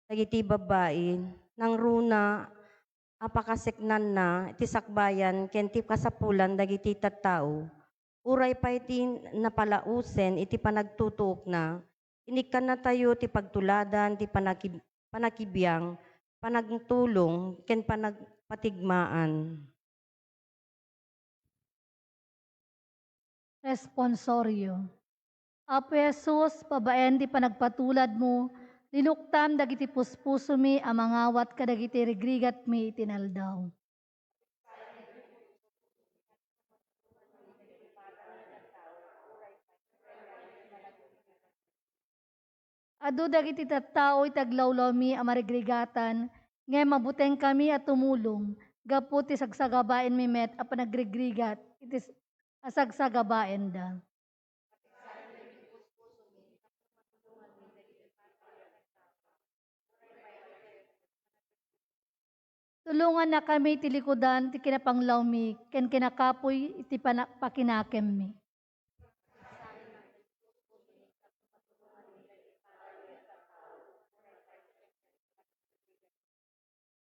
dagiti babae, nang runa, apakaseknan na, iti sakbayan, ken ti kasapulan, dagiti tattao, uray pa iti napalausen, iti panagtutuok na, inikan na tayo ti pagtuladan, ti panakibiyang, panagtulong, ken panagpatigmaan. Responsoryo. Apo Jesus, pabaen ti panagpatulad mo, linuktam dagiti puspuso mi amangawat kadagiti rigrigat mi itinaldaw. Adu dagiti tattao itaglawlaw mi amarigregatan, ngay mabuteng kami at tumulong, gapu ti sagsagabaen mi met a panagrigrigat, iti asagsagabaen da. Tulungan na kami ti likudan ti kinapanglaw mi, ken kinakapoy iti pakinakem mi.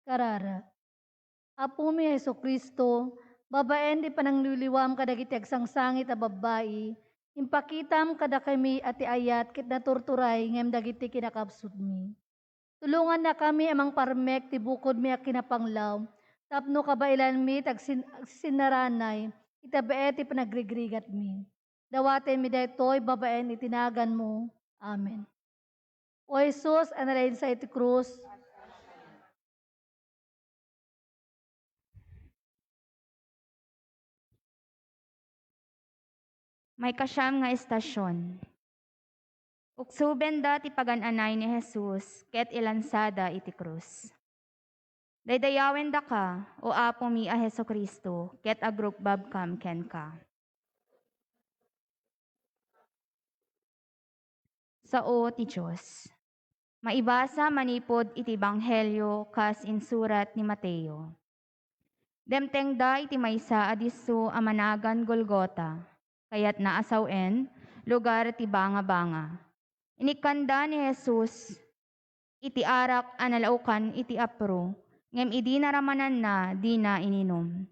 Karara. Apo mi Heso Kristo, babaen di panangliliwam kadagiti agsangsangit a babae, impakitam kada kami ati ayat kit naturturay ngem dagiti kinakapsud mi. Tulungan na kami amang parmek ti bukod mi a kinapanglaw, tapno kabailan mi sinaranay, itabae ti panagrigrigat mi. Dawaten mi daytoy babaen itinagan mo. Amen. O Jesus, analain sa iti krus, May kasyam nga estasyon. Uksuben da ti pagananay ni Jesus, ket ilansada iti krus. Daydayawen da ka, o Apo mi a Heso Kristo, ket agrukbab kam ken ka. Sao ti Diyos. Maibasa manipod iti Banghelyo kas insurat ni Mateo. Demteng da iti maysa adiso a managan Golgota, kayat naasawen, lugar ti banga-banga. Inikanda ni Jesus, iti arak analaukan iti apro, ngem idi naramanan na di na ininom.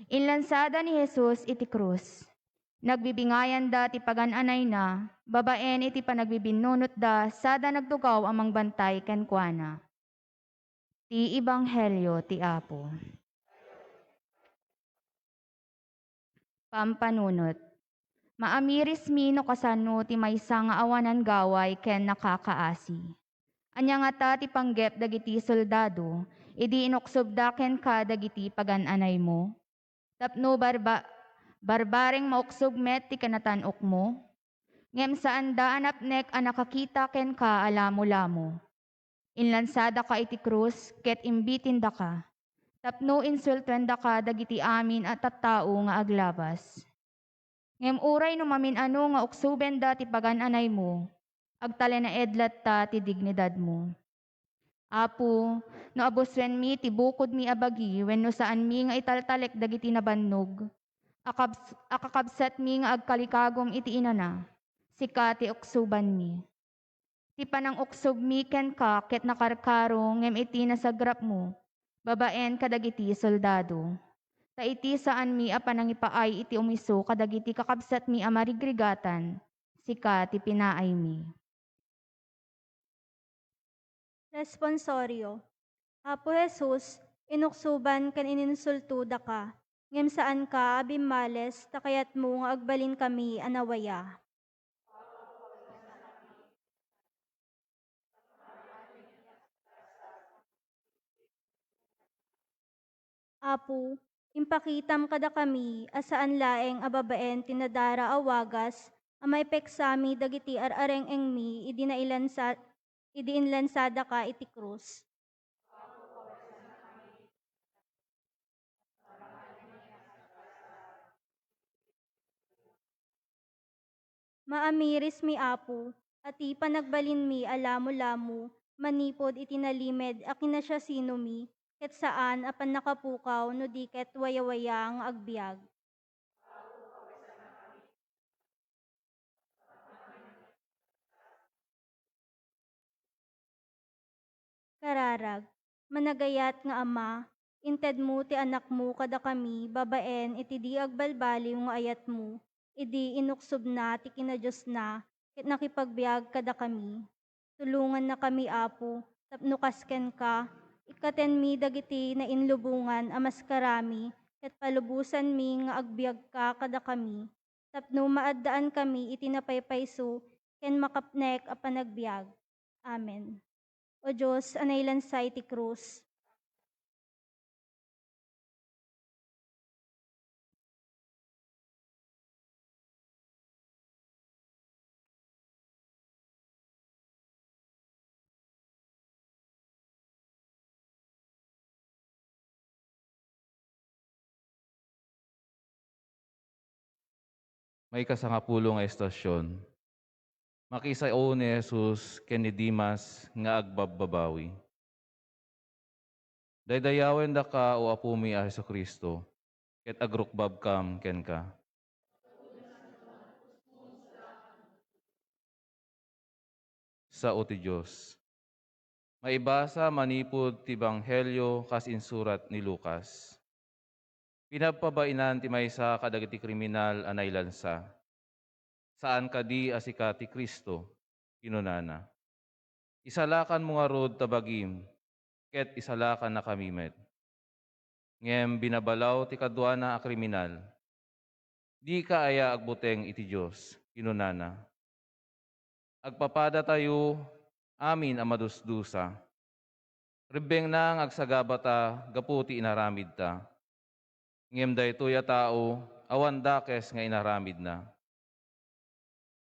Inlansada ni Jesus iti krus. Nagbibingayan da ti pagananay na, babaen iti panagbibinunot da, sada nagtugaw amang bantay ken kuana. Ti Ebanghelyo ti Apo. Pampanunot. Maamiris mi no kasano ti maysa nga awanan gaway ken nakakaasi. Anya nga ta ti panggep dagiti soldado, idi inoksob da ken ka dagiti pagananay mo. Tapno barbaring maoksob met ti kanatanok mo. Ngem saan da anapnek a nakakita ken ka alamo-lamo. Inlansada ka iti krus, ket imbitin da ka. Tapno insultuen da ka dagiti amin at tattao nga aglabas. Ngem uray no mamin-ano nga oksuben da ti pagananay mo, agtalen na edlat ta ti dignidad mo. Apo, no abuswen mi ti bukod mi abagi, wenno saan mi nga italtalek dagiti nabannog, akakabsat mi nga agkalikagom iti inana, sika ti oksuban mi. Ti panang oksob mi ken ka ket nakarkaro ngem iti nasagrap mo, babaen kadagiti soldado. Ta iti saan mi a panangipaay iti umiso kadagiti kakabsat mi a marigrigatan, sika ti pinaay mi. Responsoryo. Apo Jesus, inuksuban kan ininsultuda ka, ngem saan ka abimales, takayat mo nga agbalin kami anawaya. Apo, impakitam kada kami, asaan laeng ababaen tinadara awagas, amay peksami dagiti arareng engmi, idi inlansada ka iti krus. Maamiris mi apo, ati panagbalin mi alamo-lamo, manipod itinalimed akin na siya sino mi, ket saan apan nakapukaw no di ket wayawaya ang agbyag. Kararag, managayat nga ama, inted mo ti anak mo kada kami, babaen iti di agbalbali nga ayat mo, idi inuksob na ti kinadiyos na, ket nakipagbiag kada kami. Tulungan na kami, Apo, tapno kasken ka, ikaten mi dagiti na inlubungan amas karami, ket palubusan mi nga agbiag ka kada kami, tapno maaddaan kami iti napaypayso, ken makapnek a panagbiag. Amen. O Diyos, anay lansay ti krus. May kasangapulo nga estasyon. Makisao ni Jesus ken ni Dimas nga agbabbabawi. Daydayawen da ka o apumi a Hesukristo, ket agrukbab kam ken ka. Sa ti Diyos. Maibasa manipod ti Banghelyo kas insurat ni Lucas. Pinapabainan ti maysa kadagiti kriminal anay lansa. Saan kadi asika ti Kristo, kinunana. Isalakan mo nga rod tabagim, ket isalakan na kami met. Ngem binabalaw ti kadwana a kriminal. Di ka aya agbuteng iti Diyos, kinunana. Agpapada tayo, amin ang madusdusa. Ribeng nang agsagabata, gaputi inaramid ta. Ngem daytoy a tao, awan dakes nga inaramid na.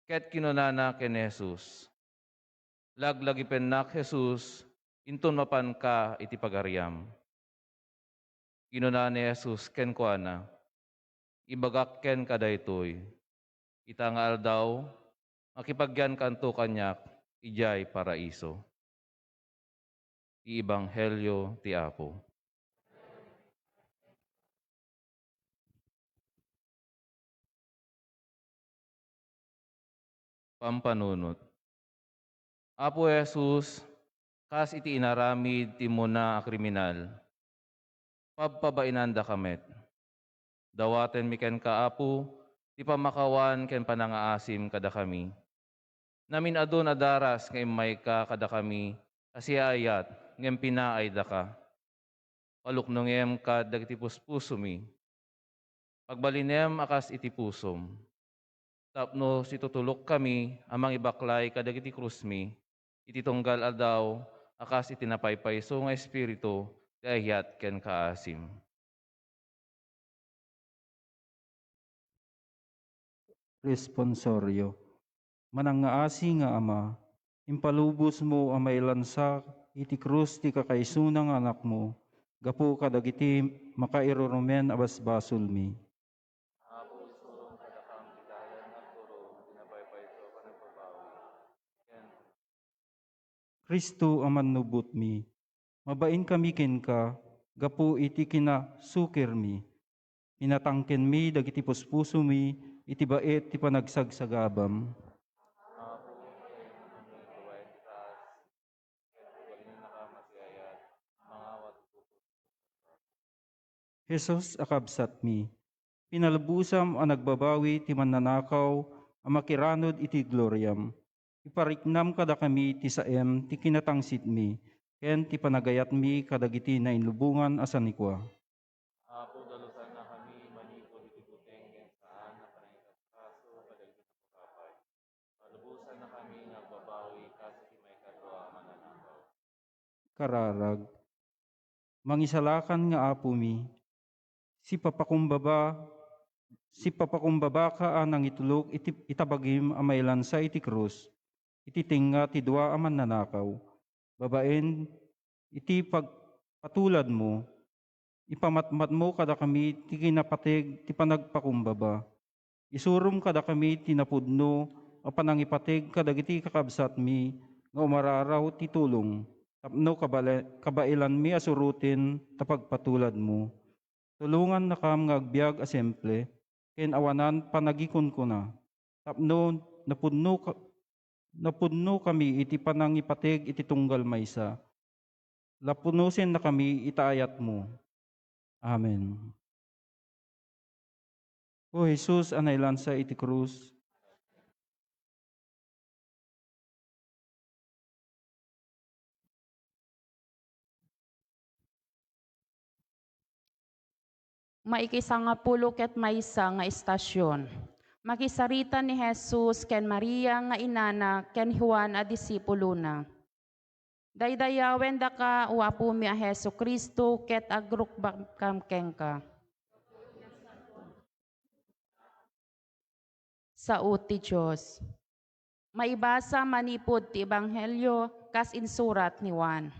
Ket kinunana ken Jesus, laglagipen nak Jesus, inton mapan ka iti pagariam. Kinuna ni Jesus ken kuana, ibagak ken kadaytoy, ita nga aldaw, makipagyan kanto kanyak, ijay paraiso. Iibanghelyo ti Apo. Pampanunot. Apo Jesus, kas iti inaramid ti muna a kriminal, pagpabainanda kamet. Dawaten mi ken ka, Apo, ti pamakawan ken panangaasim kada kami. Namin adon adaras nga imay ka kada kami, asiayat ngem pinaay da ka. Paluknongem ka dagiti puspusumi. Pagbalinem akas iti pusom. Tapno situtulok kami amang ibaklay kadagiti krusmi, iti tunggal adaw akas iti napaypayso nga espiritu ti ayat ken kaasim. Responsorio. Manangaasi nga ama, impalubos mo ang mailansa iti krus ti kakaisunang anak mo, gapu kadagiti makairurumen abasbasol mi. Kristo aman nubot mi, mabain kami ken ka, gapu iti kinasukir mi. Inatangken mi dagiti puspuso mi, iti bait ti panagsagsagabam. Jesus akabsat mi, pinalubusam ang nagbabawi ti mananakaw, ang makiranod iti gloryam. Ipariknam kada kami ti saem ti kinatangsit mi, ken ti panagayat mi kadagiti na inlubungan asanikwa. Apo dalusan na kami manipod iti buteng ken saan na panangikaso kadagiti napakapay. Palubusan na kami nagbabawi kasi ti may kadwa mananakaw. Kararag, mangisalakan nga apo mi, si papakumbaba ka anang itulog itabagim amaylan sa iti krus, iti tinga ti dua aman nanakaw, babaen iti pagpatulad mo, ipamatmat mo kada kami ti kinapatig ti panagpakumbaba. Isurum kada kami ti napudno a panangipatig kadagiti kakabsat mi nga umararaw ti tulong. Tapno kabailan mi asurutin tapagpatulad mo. Tulungan na kam nga agbyag a simple, ken awanan panagikon ko na. Tapno napudno kami iti panangipatig iti tunggal maysa. lapunusin na kami itaayat mo. Amen. O Jesus, anaylan sa iti krus, Maikisanga ket maysa nga istasyon. Makisarita ni Jesus ken Maria nga inana ken Juan a disipulo na. Daydayawen da ka uapumi a Hesu Kristo ket agrukbak kamkengka. Sa uti Diyos. Maibasa manipod ti Ebanghelyo kas insurat ni Juan.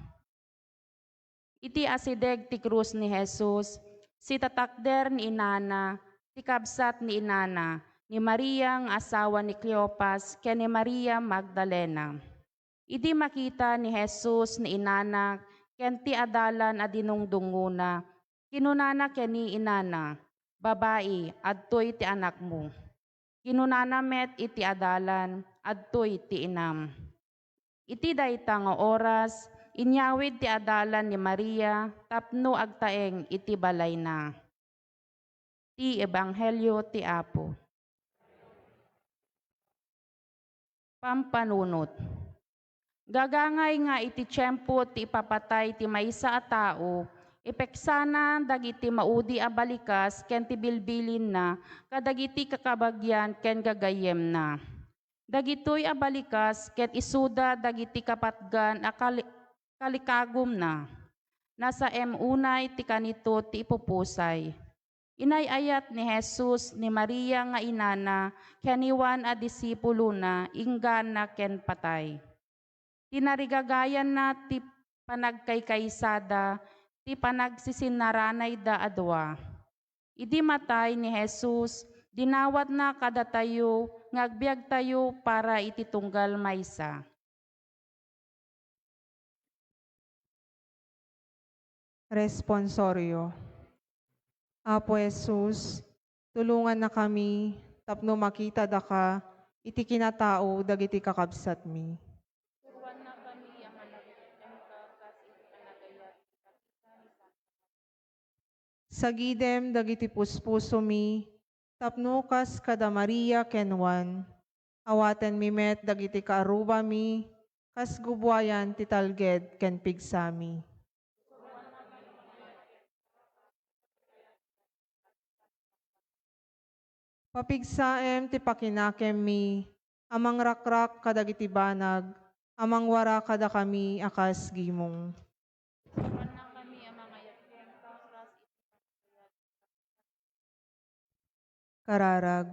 Iti asideg ti krus ni Jesus, si tatakder ni inana, ti kabsat ni inana, ni Maria nga asawa ni Cleopas, ken ni Maria Magdalena. Idi makita ni Jesus ni inana, ken ti adalan a dinungdunguna, kinunana ken ni inana, babae, adtoy ti anak mo. Kinunana met iti adalan, adtoy ti inam. Iti dayta nga oras, inyawid ti adalan ni Maria, tapno agtaeng iti balay na. Ti Ebanghelyo ti Apo. Pampanunot. Gagangay nga iti tiyempo ti ipapatay ti maysa a tao, ipeksana dagiti maudi a balikas ken ti bilbilin na, kadagiti kakabagyan ken gagayem na. Dagitoy a balikas ket isuda dagiti kapatgan a kalikagom na. Nasa unay ti kanito ti ipupusay. Inayayat ni Jesus ni Maria nga inana ken ni Juan a disipulo na inggana ken patay. Tinarigagayan na ti panagkaykaysada, ti panagsisinaranay da adwa. Idi matay ni Jesus, dinawat na kada tayo, ngagbiag tayo para ititunggal maysa. Responsorio. Apo Jesus, tulungan na kami, tapno makita da ka, iti kinatao dagiti kakabsat mi. Sagidem dagiti puspuso mi, tapno kas kada Maria ken Juan, awaten mi met dagiti kaaruba mi, kas gubwayan ti talged ken pigsami. Papigsaem ti pakinakem mi, amang rakrak kadagiti banag, amang wara kada kami akas gimong. Kararag.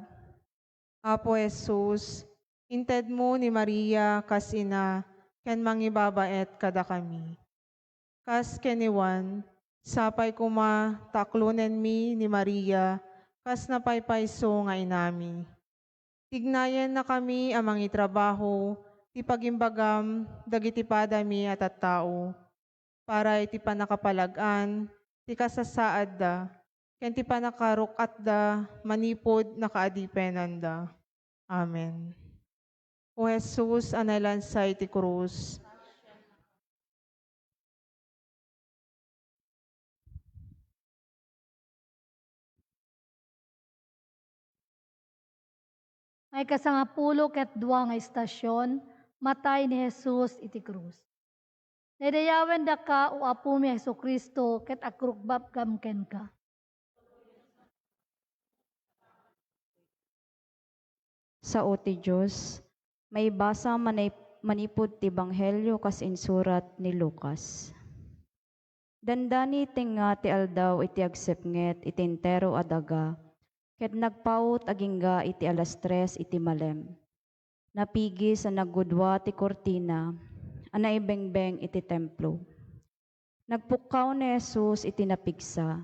Apo Jesus, inted mo ni Maria kas ina, ken mangibabaet kada kami. Kas ken ni Juan, sapay kuma taklunen mi ni Maria, kas napaypayso nga inami. Tignayan na kami amang itrabaho, ti pagimbagam, dagiti padami at tao, para iti panakapalag-an, ti kasasaad da, ken ti panakarukat da, manipod nakaadipenan da. Amen. O Jesus, analan sa iti krus. May kasangapulo ket dua nga istasyon, matay ni Jesus iti krus. Nadayawen da ka o apo mi Hesu Kristo ket akrukbab kamken ka. Sa oti Diyos, may basa manipod ti Banghelyo kas insurat ni Lucas. Dandani tinga ti aldaw iti agsepnget iti entero adaga, ket nagpaut agingga iti alas 3 iti malem. Napigi sa naggudwa ti kortina, ana ibengbeng iti templo. Nagpukaw ni Jesus iti napigsa,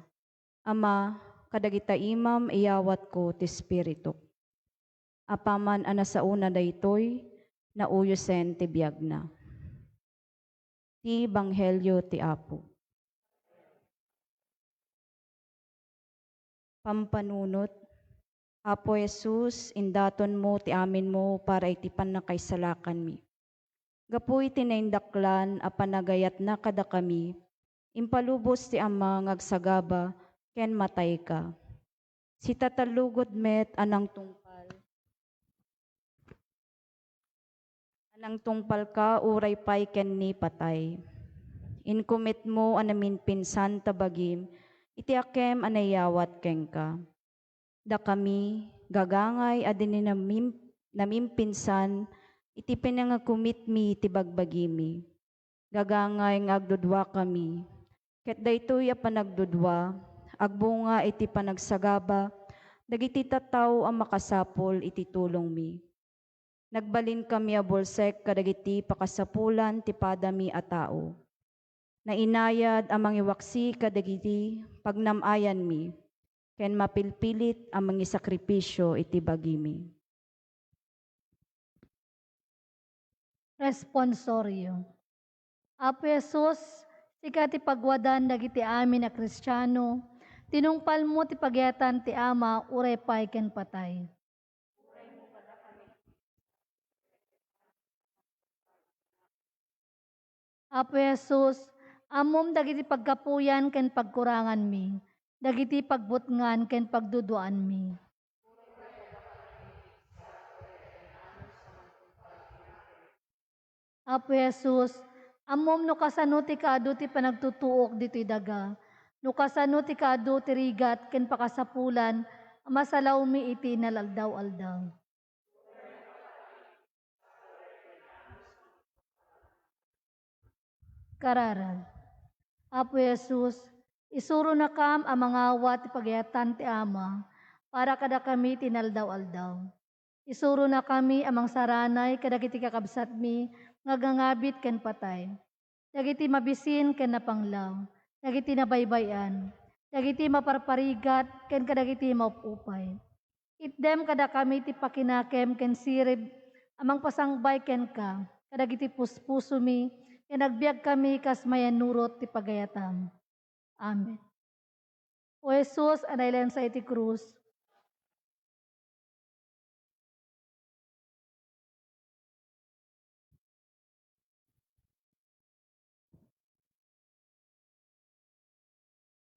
Ama, kadagita imam iyawat ko ti Espiritu. Apaman ana sa una daytoy, nauyosen ti biag na. Ti Banghelyo ti Apo. Pampanunot, Apo Jesus, indaton mo ti amin mo para iti panakaisalakan mi. Gapuy tinaindaklan a panagayat na kada kami, impalubos ti Ama ngagsagaba, ken matay ka. Si tatalugod met anang tungpal ka uray pay ken ni patay. Inkumit mo anamin pinsan tabagim, iti akem anayawat ken ka. Da kami, gagangay adin namimpinsan, iti pinangakumit mi iti bagbagimi. Gagangay ngagdudwa kami, ket daytoy a panagdudwa, agbunga iti panagsagaba, dagiti tattaw ang makasapol iti tulong mi. Nagbalin kami a bolsek kadagiti pakasapulan ti padami a tao. Nainayad ang mangiwaksi kadagiti pagnamayan mi, ken mapilpilit ang mangisakripisyo iti bagimi. Responsorio. Apo Jesus, sika ti pagwadan dagiti amin a Kristiyano, tinungpal mo ti pagyatan ti Ama, uray pay ken patay. Apo Jesus, amom dagiti pagkapuyan ken pagkurangan mi, dagiti pagbutngan ken pagduduan mi. Apo Jesus, amom no kasano ti kaado ti panagtutuok dito'y daga, no kasano ti kaado ti rigat ken pakasapulan, masalaw mi iti nalaldaw-aldaw. Kararan. Apo Jesus, isuro na kam ang mga awat ti pagyatan ti Ama, para kada kami tinaldaw-aldaw. Isuro na kami amang saranay kadagiti kakabsat mi, ngagangabit ken patay. Dagiti mabisin ken napanglaw, dagiti nabaybayan, dagiti maparparigat ken kadagiti maupupay. Itdem kada kami ti pakinakem ken sirib, amang pasangbay ken ka, kadagiti puspuso mi, ken agbiag kami kas mayanurot ti pagayatam. Amen. O Jesus, anaylan sa iti krus,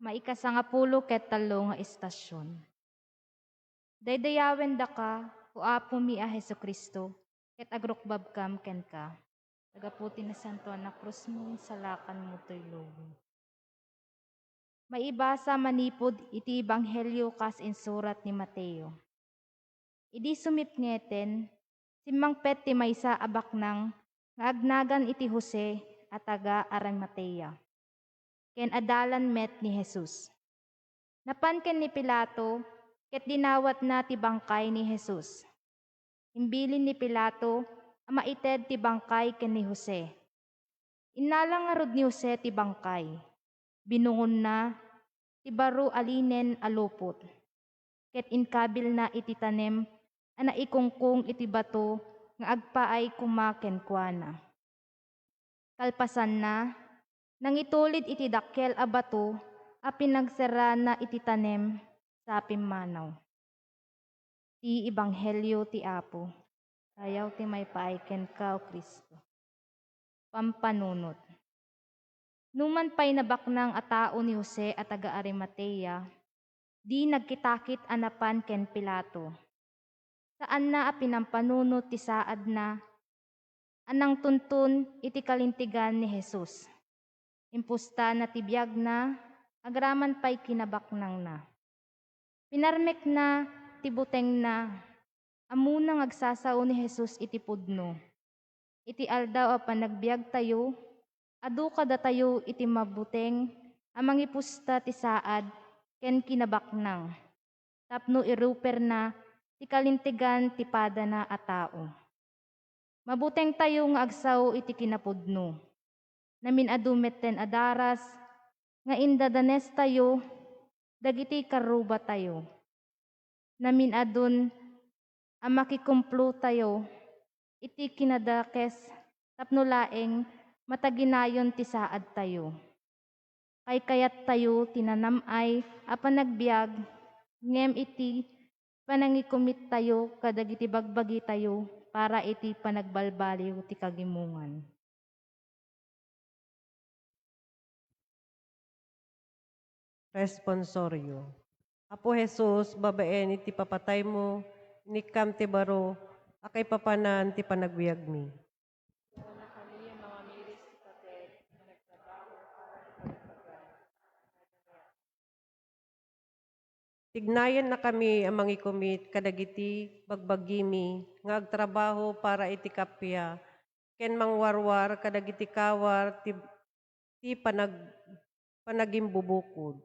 Maikasangapulo ket talo nga istasyon. Daydayawen da ka, o apo mi a Jesucristo, ket agrukbab kam ken ka. Tagaputi na santo na krus mo, salakan mo to'y lobo. Maibasa manipod iti Ebanghelyo kas insurat ni Mateo. Idi sumipngeten, simmangpet ti maysa abaknang, nga agnagan iti Jose at taga Arimatea. Ken adalan met ni Jesus. Napan ken ni Pilato, ket dinawat na ti bangkay ni Jesus. Imbilin ni Pilato, maited ti bangkay ken ni Jose. Inalang arod ni Jose ti bangkay. Binungon na, ti baro alinen alupot. Ket inkabil na iti tanem, ana ikungkung iti bato, nga agpaay kumaken kuana. Kalpasan na, nang itulid iti dakkel a bato, a pinagsara na iti tanem sa pimmanaw. Ti Ebanghelyo ti Apo. Ayaw ti may paaiken ka o Kristo. Pampanunot. Numan pa'y nabaknang a tao ni Jose at taga Arimatea, di nagkitakit anapan ken Pilato. Saan na a pinampanunot ti saad na, anang tuntun iti kalintigan ni Jesus. Impusta na tibiyag na, agraman pa'y kinabaknang na. Pinarmek na, tibuteng na, amunang agsasao ni Jesus iti pudno. Iti aldaw a panagbiag tayo, adu kada tayo iti mabuteng, amang ipusta ti saad, ken kinabaknang. Tapno iruper na, ti kalintigan ti pada na a tao. Mabuteng tayo nga agsaw iti kinapudno. Namin adumet ten adaras, nga indadanes tayo, dagiti karuba tayo. Namin adun, ang makikumplo tayo, iti kinadakes, tapno laeng, mataginayon ti saad tayo. Kay kayat tayo tinanamay, a panagbiag, ngem iti panangikumit tayo, kadagiti bagbagi tayo, para iti panagbalbaliw ti kagimungan. Responsorio. Apo Jesus, babaen iti papatay mo, nikam ti baro, akay papanan ti panagbiag mi. Tignayan na kami amang ikumit kadagiti bagbagimi nga agtrabaho para iti kapya ken mangwarwar kadagiti kawar ti panagimbubukod.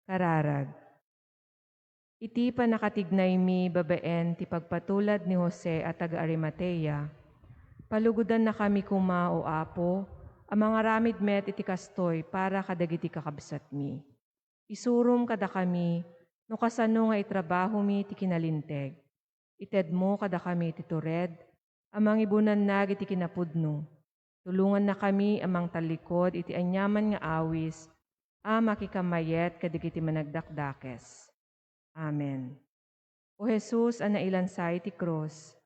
Kararag. Iti panakatignay mi babaen ti pagpatulad ni Jose at taga Arimatea. Palugudan na kami kuma o apo, ang mga ramid met iti kastoy para kadagiti kakabsat mi. Isurum kada kami, no kasano nga itrabaho mi ti kinalinteg. Ited mo kada kami ti tured, amang ibunan nag iti kinapudno. Tulungan na kami amang talikod iti anyaman nga awis, makikamayet kadagiti managdakdakes. Amen. O Jesus, ang nailansay ti cross.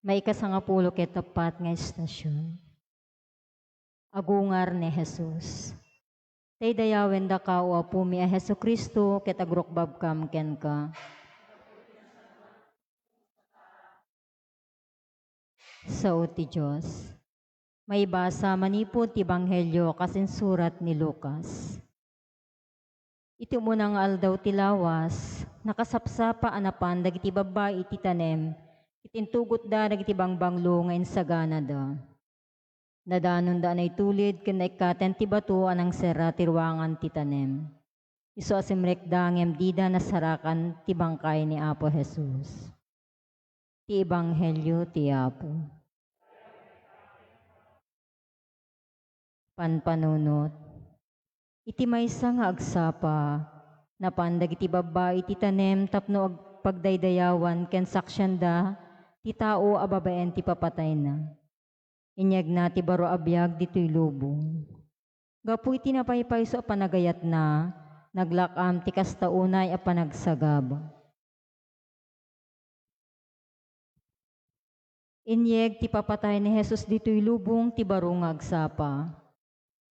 May kasangapulo ket tapat nga istasyon. Agungar ni Jesus. Tay dayawen da ka o apo mi a Hesu Kristo ket agrukbab kam ken ka. Sao ti Diyos. May basa manipod ti Banghelyo kasin surat ni Lucas. Iti munang aldaw ti lawas, nakasapsapa anapan dagiti babae iti tanem, itintugot da dagiti bangbanglo nga insagana da. Nadanon da anay tulid ken naikaten ti bato anang sera ti ruangan ti tanem. Isu asimrek da ngem dida nasarakan ti bangkay ni Apo Jesus. Ti Ebanghelyo ti Apo. Panpanunot. Iti maysa nga agsapa, napandag iti babae iti tanem tapno pagdaydayawan ken saksyanda, ti tao a babaen ti papatay na. Inyag na ti baro abiyag dito'y lubong. Gapu iti napaypayso a panagayat na, naglakam ti kastaunay a panagsagaba. Inyeg ti papatay ni Jesus dito'y lubong ti baro nga agsapa.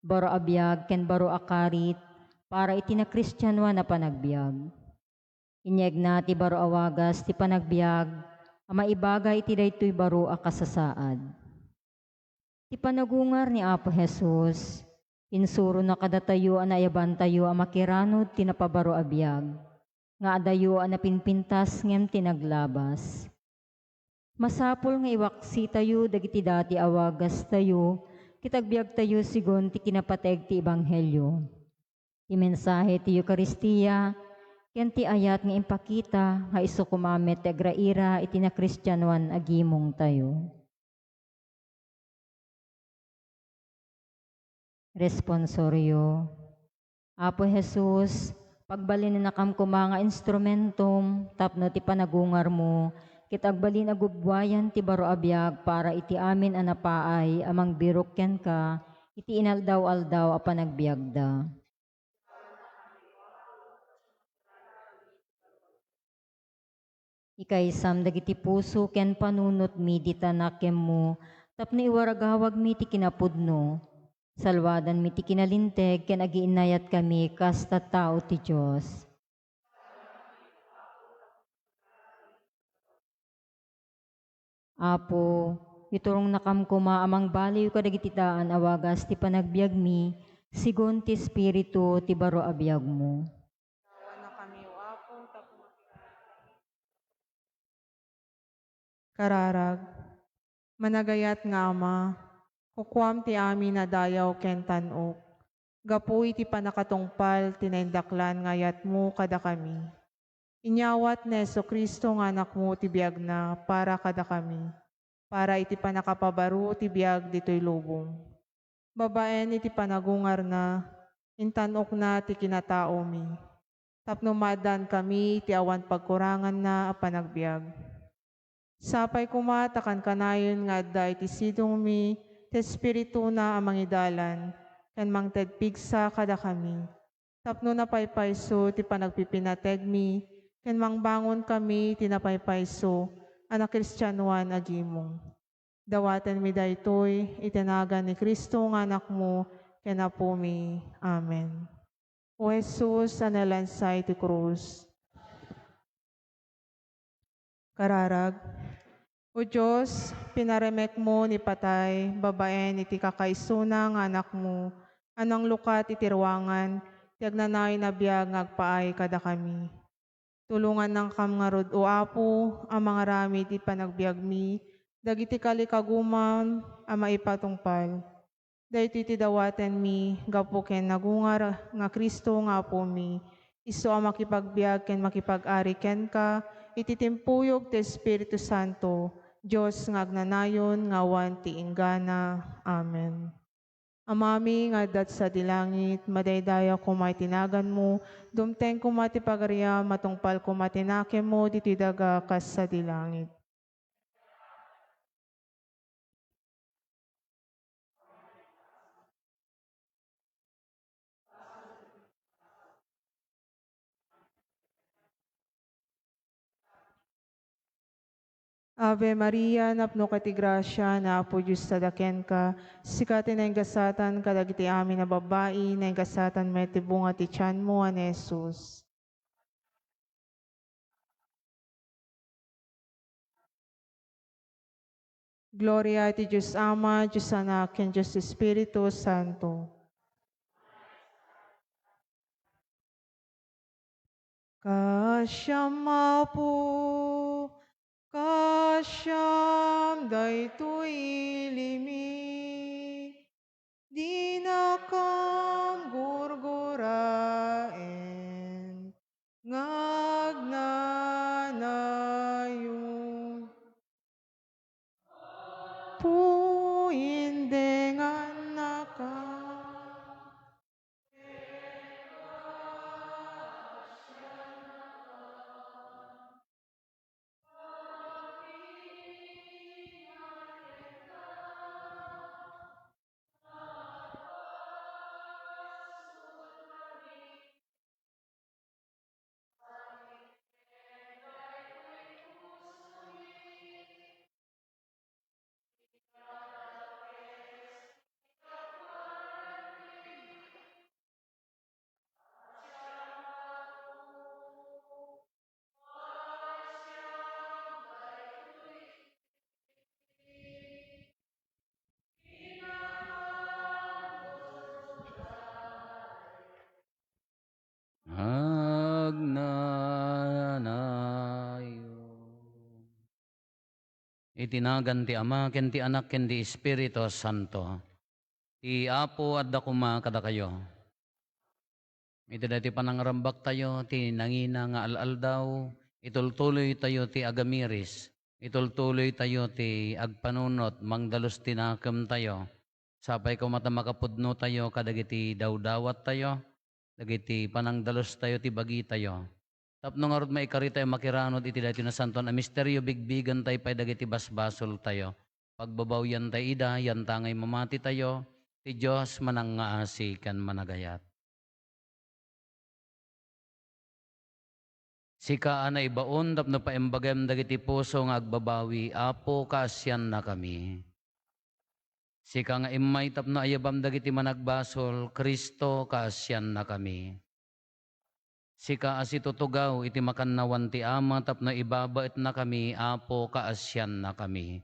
Baro abiyag ken baro akarit para iti na Kristyanwa na panagbiag. Inyeg na ti baro awagas ti panagbiag, ama ibagay iti daytoy baro a kasasaad. Ti panagungar ni Apo Jesus, insuro na kadatayo a naiban tayo a makiranod ti napabaro abiyag, nga adayo a napinpintas ngem tinaglabas. Masapol nga iwaksi tayo dagiti dati awagas tayo, kitagbiag tayo sigon ti kinapateg ti Ebanghelyo. Ti mensahe ti Eucharistia, ken ti ayat nga impakita nga isu kumamet ti agraira iti na Kristyanwan agimong tayo. Responsorio. Apo Jesus, pagbalin na kam mga instrumentum, tapno ti panagungar mo, kitagbalin agubwayan ti baro abiyag para iti amin anapaay amang birok ken ka, iti inaldaw-aldaw a panagbiagda. Ikaysam dagiti puso ken panunot mi di tanakem mo, tapno iwaragawag mi ti kinapudno, salwadan mi ti kinalinteg ken agiinayat kami kasta tao ti Diyos. Apo, iturong nakam kuma amang baliw kadagiti daan awagas ti panagbiag mi, sigon ti Espiritu ti baro abiyag mo. Kararag. Managayat nga ama, kukwam ti amin na dayaw ken tanok. Gapu iti panakatungpal tinaindaklan ngayat mo kada kami. Inyawat na Jesucristo nga anak mo ti biag na para kada kami. Para iti panakapabaru ti biag dito'y lubong. Babaen iti panagungar na, intanok na ti kinatao mi. Tapno madan kami, ti awan pagkurangan na a panagbiag. Sapay kumatakan kanayon nga adda iti sidong mi, ti espiritu na amang idalan, kan mangted pigsa kada kami. Tapno napaypayso ti panagpipinateg mi, kan mangbangon kami ti napaypayso, anak Kristyanuan agimong. Dawatan mi daytoy, itinagan ni Kristo nga anak mo, ken apo mi. Amen. O Jesus, analansay ti krus. Kararag, O Diyos, pinaremek mo ni patay, babaen iti kakaisuna nga anak mo, anang lukat iti ruangan, ti agnanay na biyag ngagpaay kada kami. Tulungan ng kamngarod o apo, ang mga rami ti panagbiag mi, dagiti kalikaguman, ang maipatungpal. Dahito iti dawaten mi, gapo ken nagungar nga Kristo nga apo mi, iso ang makipagbiag ken makipag-ari ken ka, iti timpuyog ti Espiritu Santo, Diyos nga agnanayon nga awan ti inggana. Amen. Amami nga dat sa dilangit, madaydaya kumay tinagan mo, dumteng kumati pagariya, matungpal kumatinake mo, diti daga kas sa dilangit. Ave Maria, napno kati grasya, na apo Diyos tadaken ka, sikati na ingasatan, kadagiti amin na babae, na ingasatan met bunga ti tiyan mo, an Jesus. Gloria ti Diyos Ama, Diyos Anak, ken Diyos Espiritu Santo. Kasyam apo, kasyam daytoy limi, di na kam gurguraen, ngagnanayon. Puindengan na ka. Itinagan ti Ama, ken ti Anak, ken ti Espiritu Santo. Ti Apo at dakuma kada kayo. Iti dati panangarambak tayo, ti nangina nga alaldaw, itultuloy tayo ti agamiris, itultuloy tayo ti agpanunot, mangdalos tinakam tayo. Sapay ko mata makapudno tayo, kadagiti dawdawat tayo, dagiti panangdalos tayo, ti bagi tayo. Tapno nga rod maikari tayo makiranod iti dati na santon a misteryo bigbigan tayo pay dagiti basbasol tayo. Pagbabaw yan tayo ida, yan tangay mamati tayo, ti Diyos manangaasi kan managayat. Sika anay baon tapno paembagem dagiti puso nga agbabawi, apo kaasyan na kami. Sika nga imay tapno ayabam dagiti managbasol, Kristo kaasyan na kami. Sika asi tutugaw iti makannawan ti Ama tapno ibabait na kami, apo kaasyan na kami.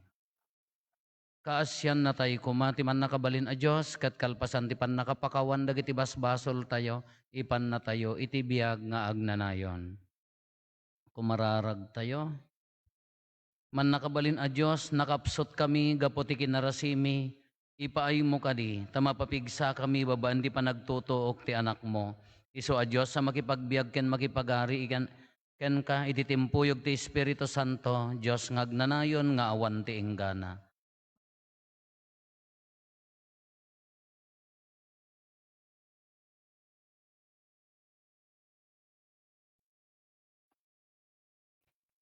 Kaasyan na tayo kumati man nakabalin a Diyos, kat kalpasan ti pan nakapakawan dagiti basbasol tayo, ipan na tayo iti biyag nga agnanayon. Kumararag tayo. Man nakabalin a Diyos, nakapsot kami, gaputi kinarasimi, ipaay mo kadi, tamapapigsa kami, babaan di pa nagtutuok ti anak mo. Iso a Diyos sa makipagbiag ken makipagari ken ka ititimpuyog ti Espiritu Santo, Diyos ngagnanayon nga awan ti inggana.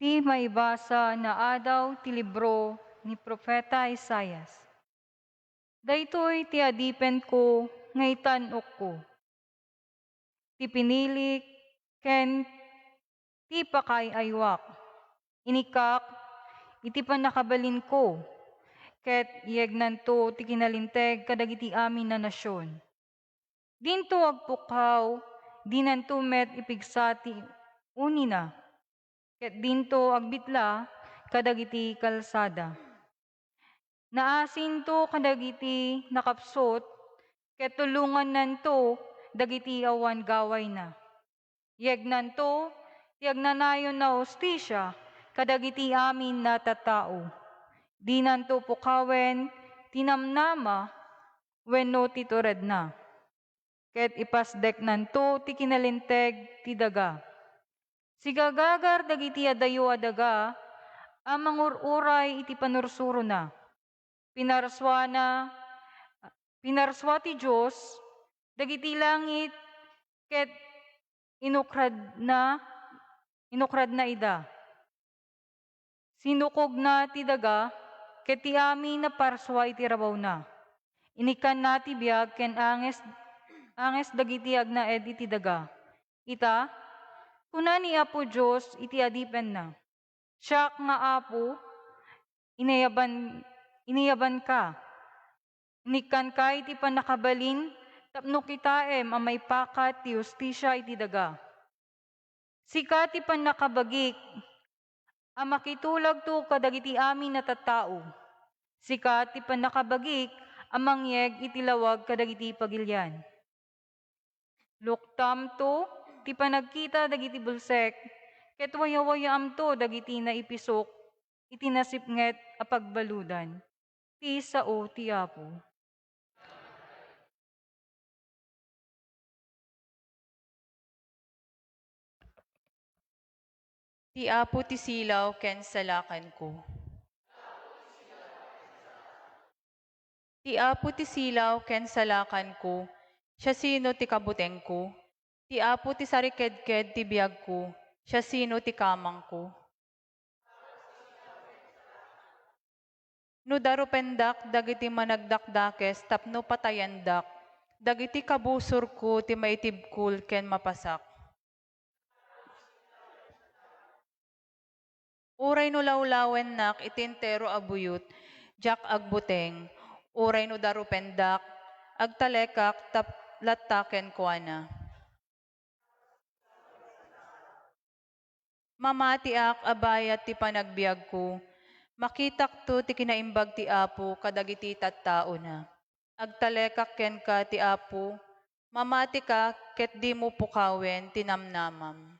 Ti maibasa na adaw ti libro ni Propeta Isaias. Daytoy ti adipen ko nga itanok ko. Ti pinilik ken ti pakaiaywak. Inikak iti panakabalin ko. Ket yegnan to ti kinalinteg kadagiti amin na nasyon. Dinto agpukaw, dinanto met ipigsati unina. Ket dinto agbitla kadagiti kalsada. Naasin to kadagiti nakapsot, ket tulungan nanto dagiti awan gaway na. Yegnan to, yagnanayon na hostisya, kadagiti amin na tatao. Di nanto pukawen, tinamnama, wenno titured na. Ket ipasdek nanto ti kinalinteg ti daga. Sigagagar dagiti adayo adaga, amang ururay iti panursuro na. Pinarswa ti Diyos, dagiti langit, ket inukrad na ida. Sinukog na ti daga, ket ti amin na parswa iti rabaw na. Inikan na ti biag, ken anges dagiti agnaed iti daga. Ita, kuna ni Apo Diyos iti adipen na. Siya nga Apo, inayaban ka. Inikan ka iti panakabalin, tapno kitaem amay pakat ti hustisya iti daga. Sika ti panakabagik, amakitulag to kadagiti amin na tattao. Sika ti panakabagik, amangyeg iti lawag kadagiti pagilyan. Luktam to, ti panagkita dagiti bulsek, ket wayawayam to dagiti naipisok, iti nasipnget a pagbaludan. Ti sao ti Apo. Ti Apo ti silaw ken salakan ko. Ti Apo ti silaw ken salakan ko. Siya sino ti kabuteng ko. Ti Apo ti sariked-ked ti biag ko. Siya sino ti kamang ko. No darupendak dagiti managdakdakes tapno patayandak. Dagiti kabusor ko ti maitibkul ken mapasak. Uray no lawlawen nak itintero abuyot, jak agbuteng. Uray no darupendak, agtalekak lattaken kuana. Mamatiak abayat ti panagbiag ko. Makitak to ti kinaimbag ti Apo kadagiti tattao na. Agtalekak ken ka ti Apo, mamati ka ket di mo pukawen tinamnamam.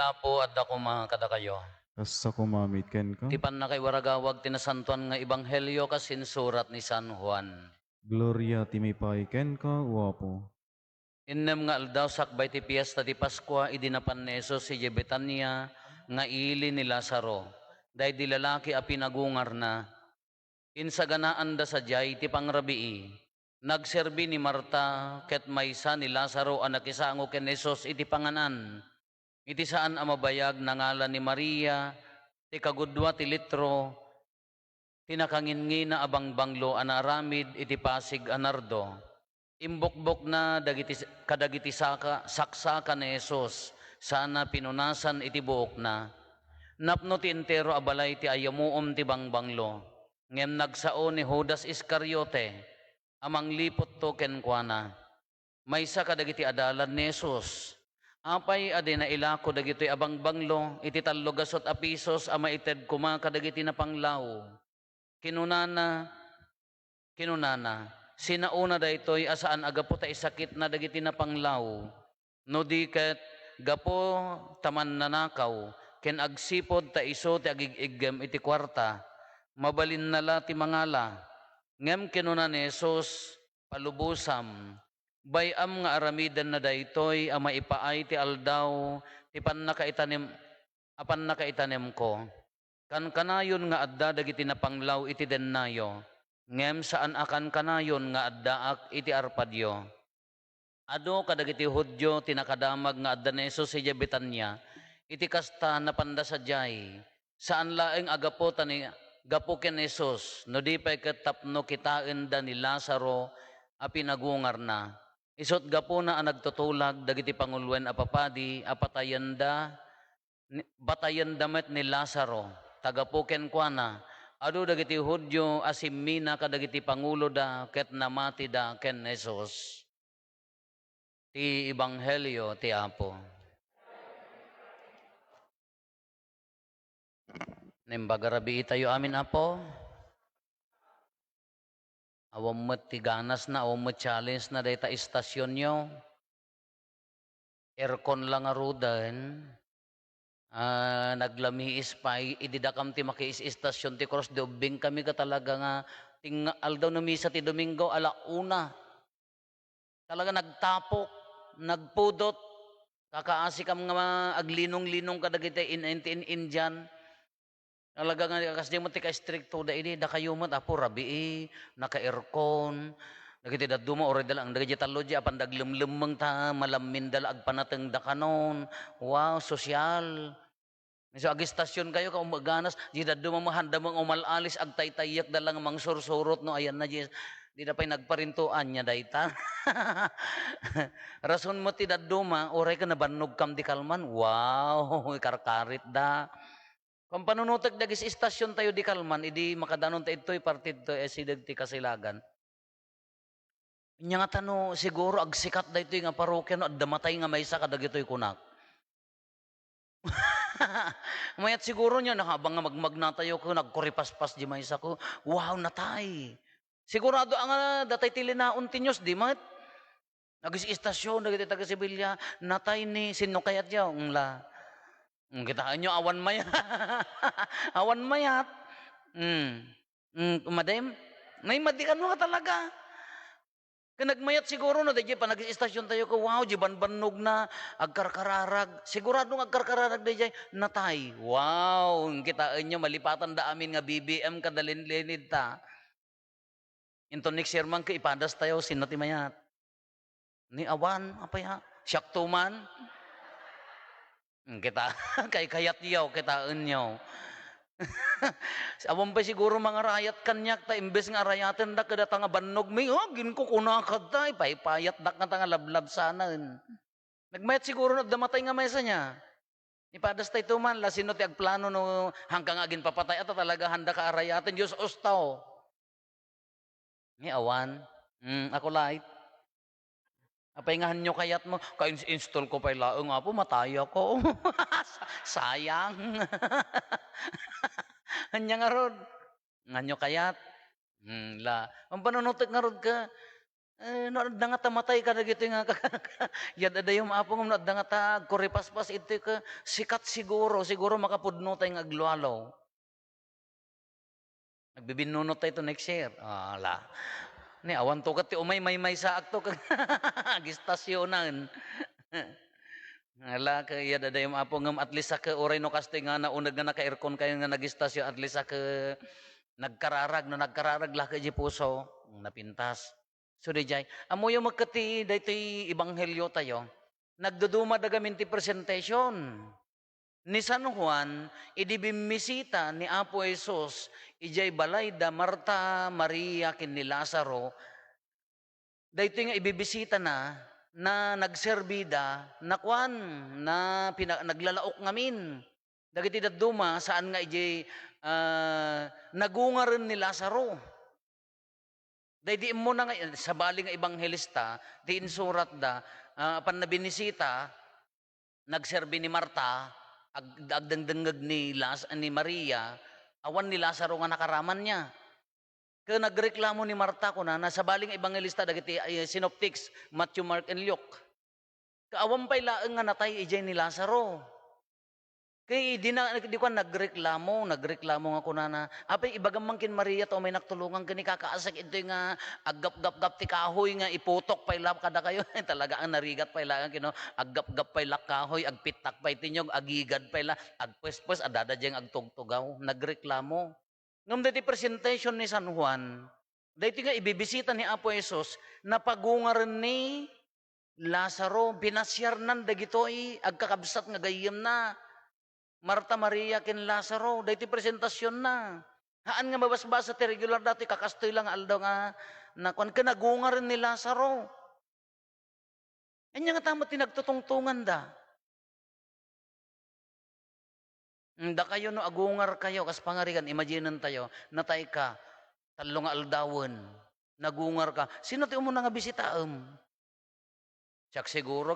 Apo at ako mga kada kayo. Kasta kumamit ken ka. Tipan na kay waragawag tinasantuan nga ebanghelyo kasinsurat ni San Juan. Gloria timipay ken ka, Apo. Innem nga aldaw sakbay ti piyesta ti Paskwa idinapan ni Jesus si Betania nga ili ni Lazaro. Day di lalaki a pinagungar na. Insaganaan da sadyay ti pangrabii. Nagserbi ni Marta ket maysa ni Lazaro a nakisango ken Jesus iti panganan. Iti saan ang mabayag na ngalan ni Maria, ti kagudwa ti litro, tinakangin-ngina abang banglo anaramid iti pasig anardo. Imbokbok na kadagiti saksakan ni Jesus, sana pinunasan iti buok na. Napno ti entero abalay ti ayamuom ti bangbanglo. Ngem nagsao ni Judas Iscariote, amang lipot to kenkwana. Maysa kadagiti adalan ni Jesus, Apay adi na ilako dagitoy abang banglo, iti tallo gasot a pisos ama ited kuma kadagiti na panglaw. Kinunana, sinauna daytoy asaan agapo ta isakit na dagiti na panglaw. No di ket gapo taman nanakaw, ken agsipod ta iso ti agigigem iti kwarta, mabalin nala ti mangala. Ngem kinunan ni Jesus palubusam, bayam nga aramidan na daytoy ama ipaay ti aldaw ti apan nakaitanim ko. Kan kanayon nga adda dagiti napanglaw iti dennayo, ngem saan akan kanayon nga addaak iti arpadyo. Ado kadagiti Hudyo tinakadamag nga adda ni Jesus iti Betania, iti kasta napanda sadyay, saan laeng agapo tani gapo ken Jesus, no di pay ket tapno kitain da ni Lazaro a pinagungar na. Isot gapo na ang nagtutulag dagiti pangulwen a papadi a batayan met ni Lazaro, tagapo ken kuana. Ado dagiti Hudyo asimmina kadagiti pangulo da ket namati da ken Jesus. Ti Ebanghelyo ti Apo. Nimbagarabi tayo amin Apo. Awam met ti ganas na, awam met challenge na dayta istasyon nyo. Aircon lang arudan. Naglamiis pa, ididakam ti makiis istasyon ti Cross de Ubing kami ka talaga nga ting aldaw na misa ti Domingo alauna. Talaga nagtapok, nagpudot, kakaasikam nga aglinong-linong kadagiti in Indian. Talaga nga kasi mo ti ka-stricto da ini da kayo mo apo rabi naka-aircon. Dagiti daduma ore dala ang dagiti talodya apan daglemlemeng ta malamin dala agpanateng da kanon. Wow, sosyal. So agistasyon kayo ka umaganas, di daduma mo handa mong umalalis agtaytayak dala nga mangsursurot no ayan na di na pa'y nagparintuan niya dayta. Rason mo ti daduma oray ka nabannog kam di kalman. Wow, karkarit da. Kung panunutag dagis istasyon tayo di kalman, idi makadanon ta ito'y partid to sidag ti Kasilagan. Inya nga tano, siguro agsikat da ito'y nga parokya no, at damatay nga maysa kadag ito'y kunak. Mayat siguro niya, habang nga magmagnatayo ko, nagkuripaspas di maysa ko, wow, natay. Sigurado ang datay tilinaon tinyos, di mat? Nagis istasyon, dagiti taga Sibilya, natay ni sinukayat yaw, kitaan nyo, awan mayat. Awan mayat. Madem, may madikan mo ka talaga. Kanagmayat siguro na, dahil pa nag-istasyon tayo ko, wow, di banbanog na, agkarkararag. Siguradong agkarkararag dahil, natay. Wow, kitaan nyo, malipatan da amin nga BBM kadalinlinid ta. Into next year man ka, ipadas tayo, sino ti mayat? Ni awan, apa ya? Syaktuman. Kita kay kayat yaw kitaan yaw. Awam pa siguro mga rayat kanyak ta imbes nga rayaten da kada nga bannog mi gin ko kunakad ta ipaypayat dak nga nga lablab sanan. Nagmayat siguro nagdamatay nga maysa niya. Ipadas tay tuman la sino ti agplano no hanggang agin papatay ata talaga handa ka arayaten Dios ustaw. Ni awan. Ako light. Apay nga hanyo kayat mo, ka-install ko pa'y laong nga po, mataya ko. Sayang. Hanya nga rod. Hanyo kayat. Ang panunutik nga rod ka, nood na nga tamatay ka na gito nga. Yad ada yung apong nood na nga ta, kuripaspas ito ka, sikat siguro makapudno tayo nga aglualaw. Nagbibinunot tayo ito next year. Ni awan to kat ti umay may sa akto kag gistasyonan. Ala kaya dada yung apo ngam at least ka oray no kaste nga naunag nga naka-aircon kayo nga nagistasyon at least ka nagkararag la ka di puso napintas. So di jay amo yung magkati daytoy ebanghelyo tayo. Nagduduma dagamin ti presentation. Ni San Juan, idibimisita ni Apo Jesus, ijay balay da Marta, Maria, kin ni Lazaro, dahito nga ibibisita na nagserbida, na kwan, naglalaok ngamin. Dagiti daduma, saan nga ijay nagunga rin ni Lazaro. Dahil di mo na nga, sa bali nga ebanghelista, di insurat da, pan nabinisita, nagserbi ni Marta, agdangdangag ni Maria, awan ni Lazaro nga nakaraman niya. Kaya nagreklamo ni Marta ko na nasa baling ebangelista dagiti synoptics, Matthew, Mark, and Luke. Kaawam pa'y laeng nga natay ijay ni Lazaro. Kaya di ko nagreklamo nga ko na, apay ibagamang Maria to may naktulungan kani kakaasak ito nga aggap-gap ti kahoy nga iputok pa'y lap kada kayo. Talaga ang narigat pa'y lang kino, aggap-gap pa'y lak kahoy, agpitak pa'y tinyog, agigad pa'y la, agpwes-pwes, adada diyang agtugtugaw. Nagreklamo. Ngam dati presentation ni San Juan, dati nga ibibisita ni Apo Jesus, napagungar ni Lazaro, binasyar nan dagitoy, agkakabsat nga gayem na. Marta, Maria, ken Lazaro, dati presentasyon na. Haan nga mabasbasa ti regular dati, kakastoy lang aldaw nga, nakuan ka nagungar ni Lazaro. Anya nga tamo tinagtutungtungan da. Da kayo no agungar kayo kas pangarigan, imagine tayo, natay ka, talo nga aldawon, nagungar ka. Sino ti umuna nga bisitaem? Siyak siguro,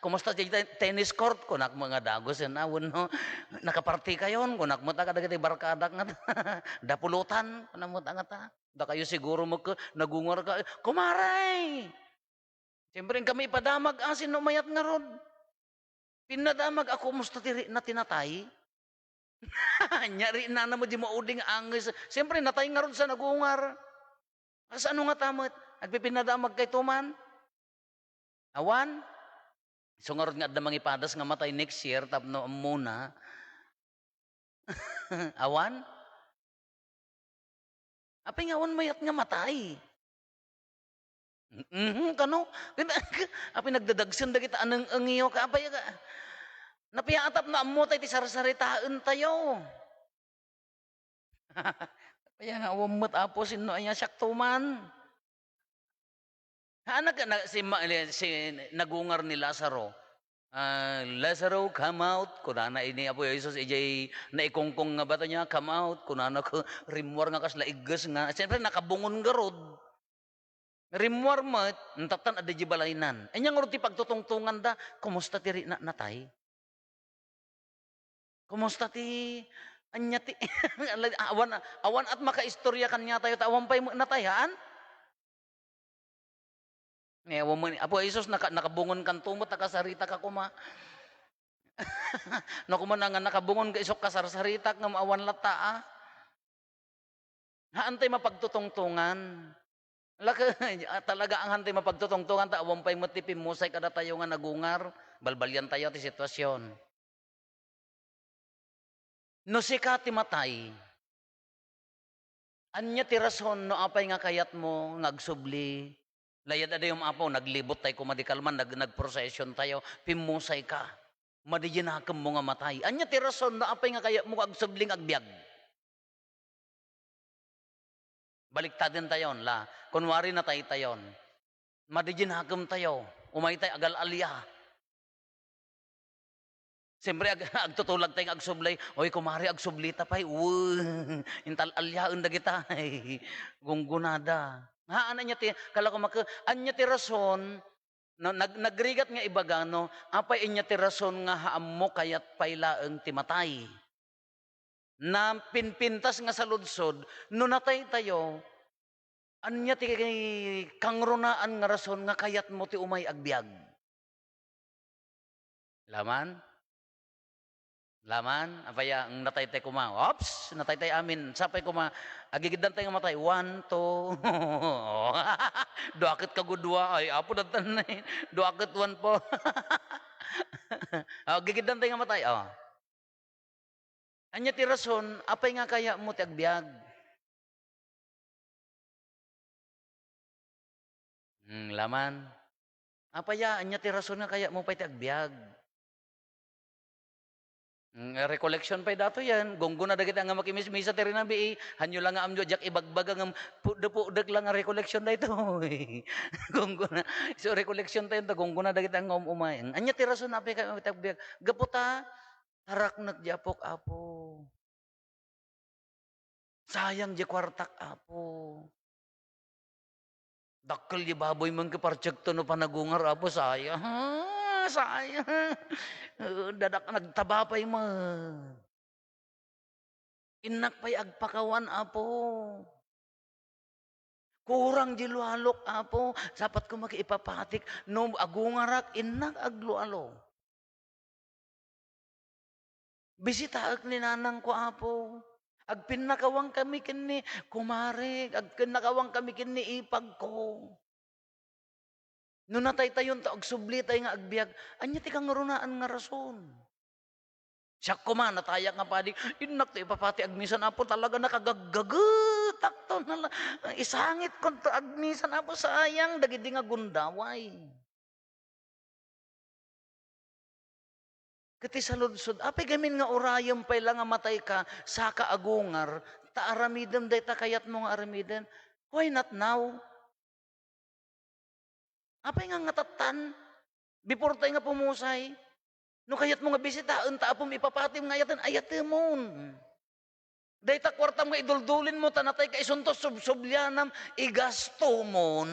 kumusta ti tennis court? Kunak mga dagos yan awon no. Nakaparti kayon, kunak mo ta kadagiti barkadak nga dapulutan, kunak mo ta nga ta. Da kayo siguro nagungar ka, kumaray! Siyempre kami ipadamag, asin no mayat nga rod. Pinadamag ako, kumusta ti na tinatay? Nyari na mo di mauding angis. Siyempre, natay nga ron sa nagungar. Asa ano nga tamot? Agpipinadamag kay tuman? Awan? So nga ron nga adamang ipadas nga matay next year, tapno muna. Awan? Apay nga awan mayat nga matay. Kano? Apay nagdadagsan da kita anang angiyo ka. Apay ka. Napiatap na amo tayo ti sarsaritaan tayo. Kaya nga umot apo sino aya saktuman. Anak na si nagungar ni Lazaro. Lazaro, come out. Kunana ini Apo Jesus ijay naikongkong nga bata niya, come out. Kunana ko rimwar nga kasla igas nga. Siyempre nakabungon garod. Rimwar mat, ntatan ada jibalainan. Anyang roti pagtutungtungan da, kumusta ti natay? Kumusta ti anya ti awan at makaistorya kanya tayo awan pay natayan? Awan mo Apo Jesus nakabungon kan tumot nakasarita ka kuma. No kumanangan nakabungon ka isok kasarsarita nga maawan lata. Haantay mapagtutungtungan. Talaga ang hantay mapagtutungtungan ta awan pay matipim musay kada tayo nga nagungar, balbalyan tayo ti sitwasyon. No si ti matay, anya ti rason no apay nga kayat mo ngagsubli, layad ada yung apo, naglibot tayo kumadikalman, nagprosesyon tayo, pimusay ka, madijinakam mo nga matay. Anya ti rason no apay nga kayat mo agsubling agbyag. Baliktadin tayon la, kunwari na tayon, madijinakam tayo, umay tayo agal alya. Siyempre, agtutulag tayong agsublay. Oy, kumari agsubli tapay. Intal alyaon da kita. Gunggunada. Haan anya ti, kala ko anya ti rason, no, nagrigat nga ibagano, apay anya ti rason nga haam mo kayat paylaeng ti matay. Na pinpintas nga sa ludsod, no natay tayo, anya ti kangrunaan nga rason nga kayat mo ti umay agbyag. Laman? Laman, apaya ang natay tayo kuma. Ops, natay tayo amin. Sapay kuma, agigidan tayo matay. 1, 2. Duakit ka gudwa. Ay, apo datan na yun. Duakit 1 po. Agigidan tayo matay. Anya ti rason, apay nga kaya mo ti agbyag. Laman. Apaya, anya ti rason nga kaya mo pa ti agbyag. Recollection pa'y dato yan. Gonggo na dagit nga makimis-misa teri na bi. Hanyo lang nga amjo, jak ibagbaga nga pudak lang nga recollection na ito. Gonggo na. So recollection tayo ito, gonggo na dagit nga umay. Anya tiraso na apay kayo matagbiag. Gaputa, tarak nagjapok apo. Sayang di kwartak apo. Dakkel di baboy man kapartsak to no panagungar apo sayang. sayang. Dadak nagtaba pa'y ma. Inak pa'y agpakawan, Apo. Kurang di lualok, Apo. Sapat ko makiipapatik. No agungarak, inak aglualo. Bisitaak ni nanang ko, Apo. Agpinakawang kami kini kumare. Agpinakawang kami kini ipag ko. No natay tayon ta agsubli tay nga agbiag. Anya ti kang runaan nga rason. Siya kuman, natayak nga padi, inak to ipapati agmisan Apo talaga nakagagagutak to. Isangit ko to agmisan Apo sayang, dagiti nga gundaway. Kati sa ludsod, apay gamin nga orayom pay lang nga matay ka, sa kaagungar, ta aramidem day ta kayat mo nga aramidem. Why not now? Apay nga ngatatan, before tayo nga pumusay, no kayat mo nga bisitaan, ta apom ipapatim nga ayatan, ayatemon. Day ta kwartam nga iduldulin mo, tanatay ka isuntos subsubyanam, igasto mon.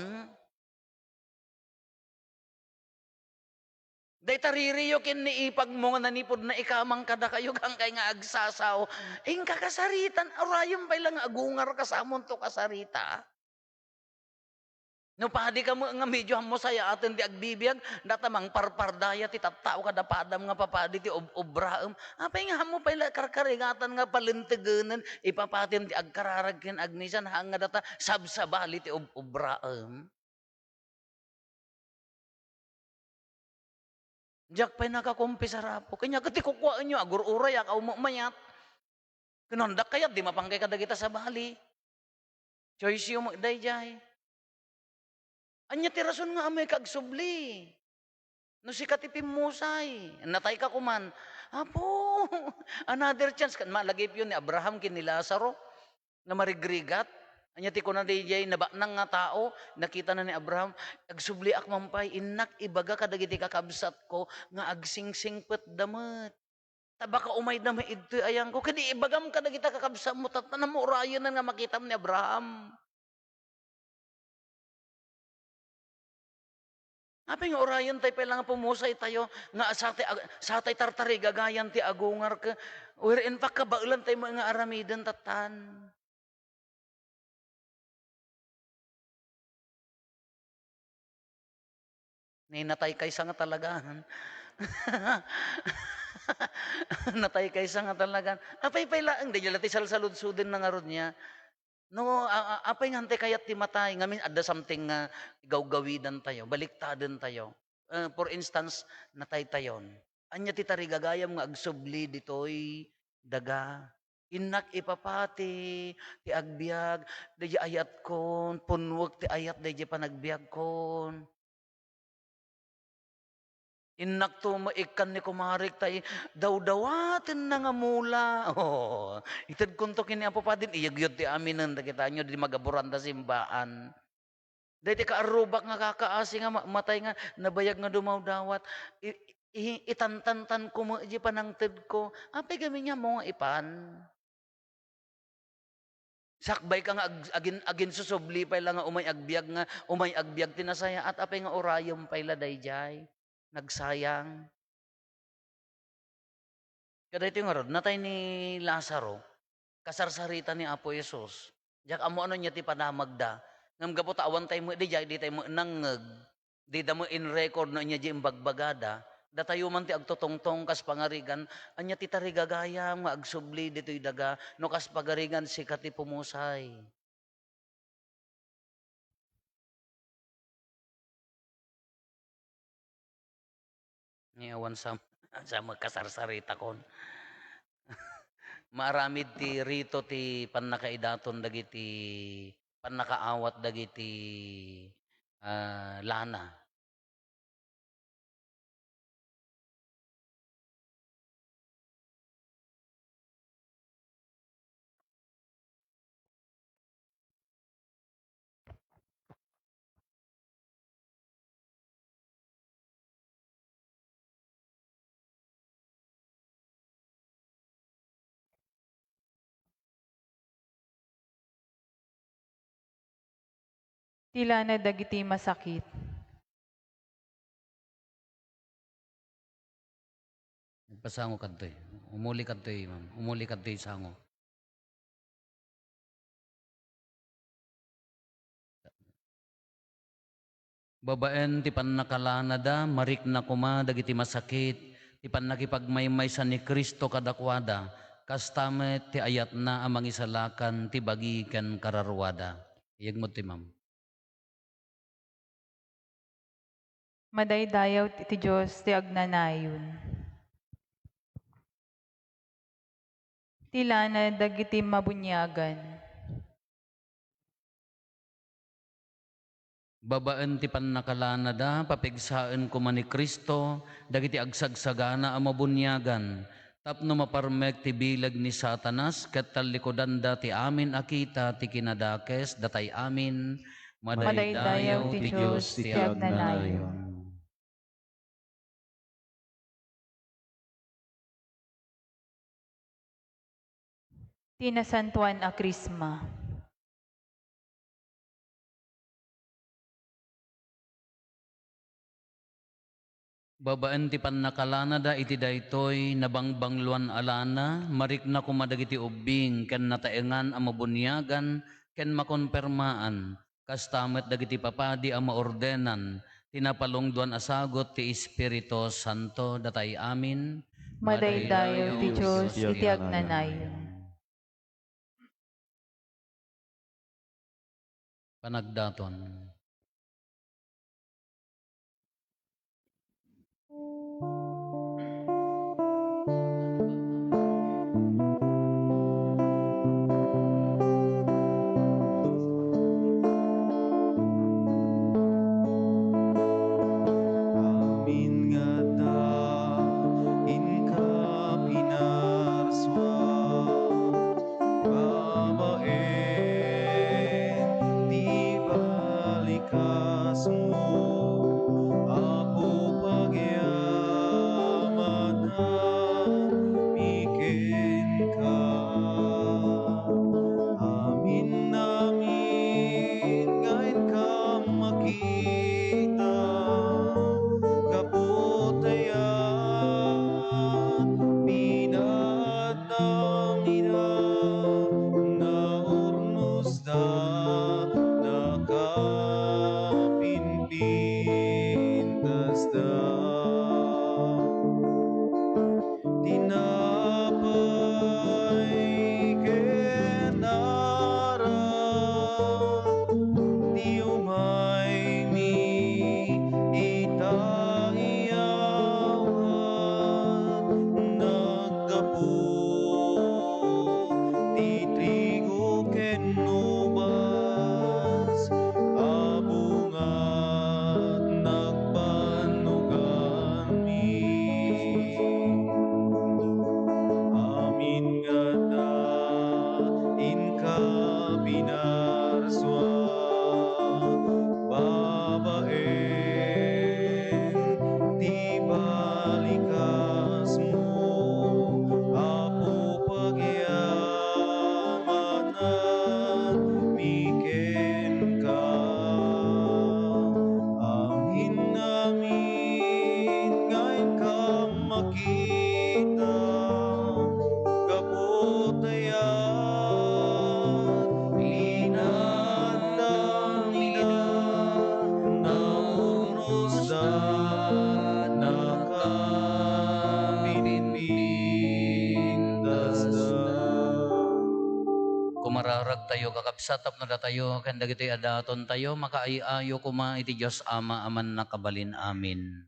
Day taririyo kin ni ipag mo nga nanipod na ikamang kada kayo kang kay nga agsasaw. Ing kakasaritan, arayom pa'y lang agungar kasamon to kasarita. No padi ka mo nga medyo mo saya atin di agbibiyag, datamang parpardaya ti tattao kada padam nga papadi ti obraem. Apay nga mo pa'y karkarigatan nga palintigenan, ipapatin ti agkararag kin agnisan hanga data sabsabali ti obraem. Diyak pa'y nakakumpisar Apo. Kanya kati kukuhaan nyo, agur-uray, akaw mo mayat. Kanondak kayat, di mapangkay kadagita sa bali. Choice yung magdayjay. Anya ti rason nga amoy kagsubli. No si katipim musay. Natay ka kuman. Apo, another chance. Malagip yun ni Abraham kin ni Lazaro na marigrigat. Anya ti ko na DJ nabaknang nga tao, nakita na ni Abraham, agsubli ak mampay, inak ibaga kadagiti kakabsat ko, nga agsingsingpet damet. Tabaka umay na maidto ayang ko, kadi ibagam kadagiti kakabsat mo, tatanam mo orayon na nga makitam ni Abraham. Apay nga orayon tayo pala nga pumusay tayo, nga satay tartari gagayan ti agungar ka, wherein pa kabaulan tayo mga aramidan tatan. Natay kaysa nga talagahan. Natay kaysa nga talagan. Apay laang, di nila ti salsaludsudin na nga ron niya. No, apay nga hante kayat ti matay. Ngamin, ada something nga gawgawidan tayo, baliktadan tayo. For instance, natay tayon. Anya ti tarigagayam nga agsubli ditoy daga. Inak ipapati, ti agbiag, di ayat kon, punwag ti ayat, di panagbiag kon. Inak to maikan ni kumarik tay daw-dawatin na nga mula. Oh, itad kunto kini apo pa din iyagyot ti aminan da kita nyo di magaburan da simbaan. Dahil ka arubak nga kakaasi nga matay nga nabayag nga dumaw-dawat. Itantantan ko mo di panangted ko. Apay gami niya mo nga ipan. Sakbay ka nga agin susubli pay lang nga umay agbiag tinasaya at apay nga orayom pay laday jay. Nagsayang. Kada ito yung arod, natay ni Lazaro, kasarsarita ni Apo Jesus. Diyak amo ano niya ti panamagda. Ngam gapot awan tayo mo, di tayo mo nangag, di da mo in record no niya di imbagbagada, datayo man ti agtutongtong kas pangarigan, anya ti tarigagayam nga agsubli dito'y daga, no kas pagarigan si kati pumusay. Ngayon sa magkasarsarita kon. Maramid ti rito ti panakaidaton dagiti panakaawat dagiti lana. Tila na dagiti masakit. Ipasango kadto. Umuli kadto, ma'am. Umuli kadto sango. Babaen ti pannakalanada, marik na kuma dagiti masakit, ti pannakipagmaymaysan ni Kristo kadakwada, kastamet ti ayat na amang isalakan ti bagi ken kararwada. Iyag mo ti ma'am. Madaydayaw ti Diyos ti agnanayon. Tilana dagiti mabunyagan. Babaan ti pannakalanada, papigsaan ko man ni Kristo, dagiti agsagsagana a mabunyagan, tapno maparmek ti bilag ni Satanas, ket talikodan da ti amin akita ti kinadakes, datay amin, madaydayaw ti Diyos ti agnanayon. Tinasantuan a Krisma. Babaan ti pannakalanada iti daytoy nabangbangluan alana, marik na kumadagiti ubing, ken nataengan a mabunyagan, ken makonpermaan, kastamet dagiti papadi a maordenan, tinapalongduan asagot ti Espiritu Santo, datay amin, Madaydayaw ti Diyos iti agnanayon. Panagdaton. Kumararag tayo, kakabsatap na tayo, kan dagiti adaton tayo, makaayo kuma iti Diyos Ama, aman nakabalin, amin.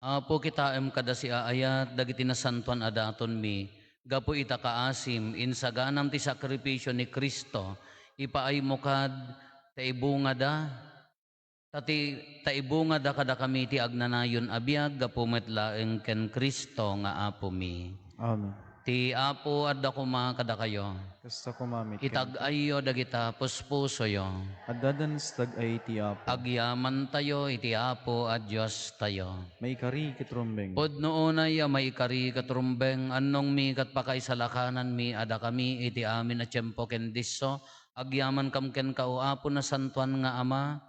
Apo kita kada si aayat, dagiti nasantuan adaton mi, gapo ita kaasim, insaganam ti sakripisyo ni Kristo, ipaay mo kad, taibunga da, taibunga da kada kami ti agnanayon abiyag, gapo metlaeng ken Kristo nga apo mi. Amen. Ti Apo adda kuma kada kayo. Kasta kumamit ken Itag-ayo dagita puspuso yo. addadan stag ay ti Apo. Agyaman tayo iti Apo at Diyos tayo. May kari kitrumbeng. Podno unay may kari katrumbeng annong mi kat pakaisalakanan mi ada kami iti amin na tiyempo ken disso. Agyaman kam ken kao Apo na santuan nga Ama.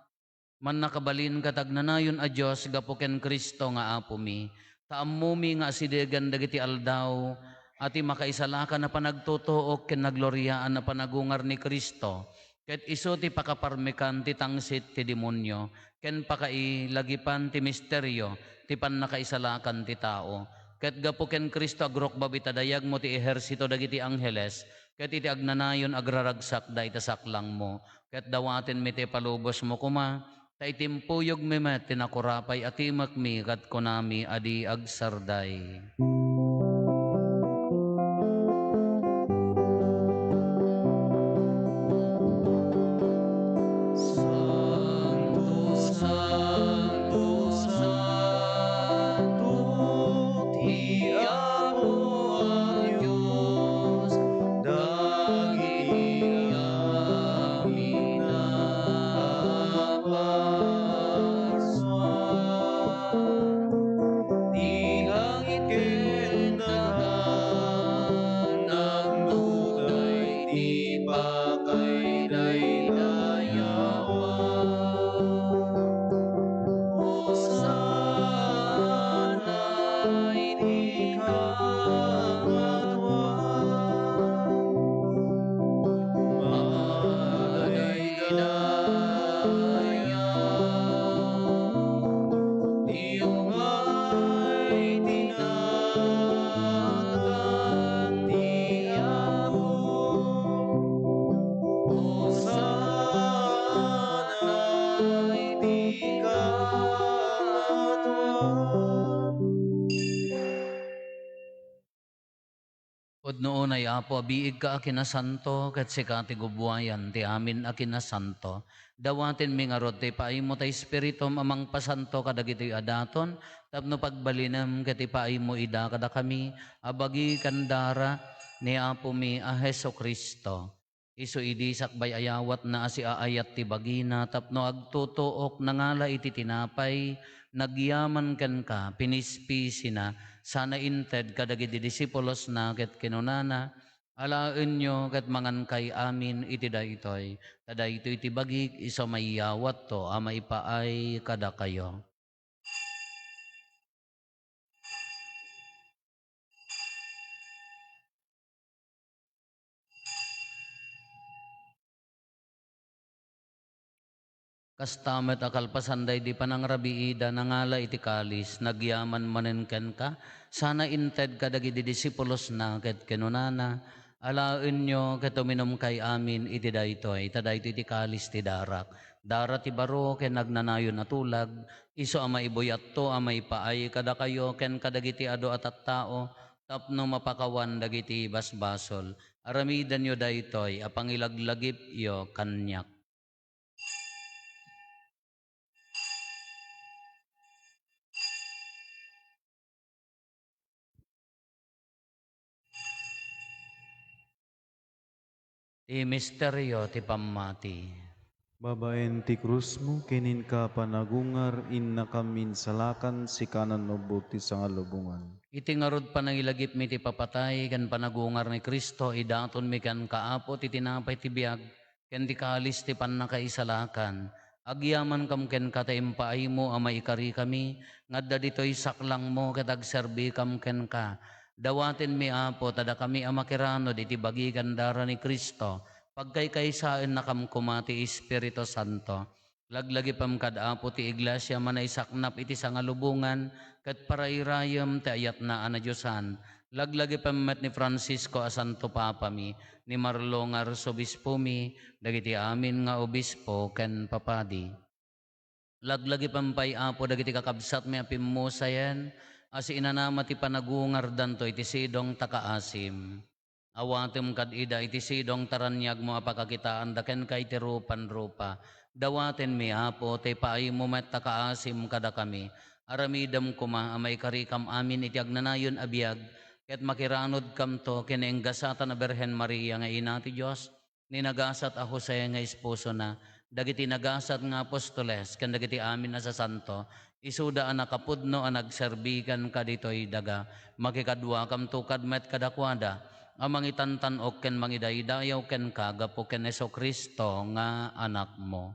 Man nakabalin katagnanayon a Diyos gapo ken Kristo nga Apo mi. Taammo mi nga sidegan dagiti aldaw. Ati makaisalakan na panagtutuok ken nagloryaan na panagungar ni Kristo. Ket iso ti pakaparmekan ti tangsit ti demonyo. Ken pakailagipan ti misteryo ti pannakaisalakan ti tao. Ket gapo ken Kristo agrok babitadayag mo ti ehersito dagiti angheles. Ket iti agnanayon agraragsak da itasaklang mo. Ket dawaten mi ti palubos mo kuma. Ta itimpuyog mi met tinakurapay atimak mi kat konami adi agsarday. Podno unay Apo, biig ka akinasanto, kat sika ti gubwayan, ti amin akinasanto. Dawatin mi nga rod, ti paimo ta Espiritum amang pasanto kadagiti adaton, tapno pagbalinam kat paimo ida kada kami, abagi kandara ni Apo mi a Heso Kristo. Isu idi sakbay ayawat na asi aayat ti bagina, tapno agtutuok nangala iti tinapay, nagyaman ken ka, pinispisi na, sana inted kadagiti disipulos na ket kinunana, alaen nyo ket mangan kay amin iti daytoy. Tada ito iti bagik, iso mayawat to, ama ipaay kada kayo. Kastamet akal pasanday di panangrabiida nangala iti kalis, nagyaman manenken ka, sana inted kadagiti disipulos na ket kenunana, alaen nyo ket uminom kay amin iti daytoy, tada iti kalis ti darak. Dara ti baro ken nagnanayon na tulag, iso ama ibuyat to, ama ipaay kada kayo, ken kadagiti ado at tao, tapno mapakawan dagiti basbasol. Aramidan yo daytoy, apangilaglagip yo kanyak. Ti misteryo ti pammati. Babaen ti krus mo, kinin ka panagungar, inna kamin salakan, si kanan no buti sa ngalubungan. Iti ngarod panangilagip mi ti papatay, kan panagungar ni Kristo, idaton mi kan kaapo, ti tinapay ti biag, ken ti kalis ti pannakaisalakan. Agyaman kam ken kataimpaay mo, ama ikari kami, ngadda dito'y saklang mo, katagserbi kam ken ka. Dawatin mi Apo, tada kami amakirano, iti bagi gandara ni Kristo, pagkaykaysaan na kam kumati Espiritu Santo. Laglagi pam kad Apo ti iglesia manay saknap iti sangalubungan, kat parairayam ti ayat na anadyosan. Laglagi pam met ni Francisco a Santo Papa mi, ni Marlo nga Arsobispo mi, dagiti amin nga obispo ken papadi. Laglagi pampay Apo dagiti kakabsat mi apimmusayan, asi inanama ti panagungar danto iti sidong takaasim. Awatem kad ida iti sidong taranyag mo apakakitaan daken kay ti rupan-rupa. Dawaten mi Apo ti paay mo met takaasim kada kami. Aramidam kuma amay karikam amin iti agnanayon abiyag, ket makiranod kamto kinenggasatan na Berhen Maria nga ina ti Dios, ninagasat a Jose nga esposo na, dagiti nagasat nga apostoles, ken dagiti amin na sa santo, isuda a nakapudno a nagserbikan kaditoy daga, makikadwa kamto kadmet kadakwada, amang itantanok ken mangidaydayaw ken kagapo ken Kristo nga anak mo.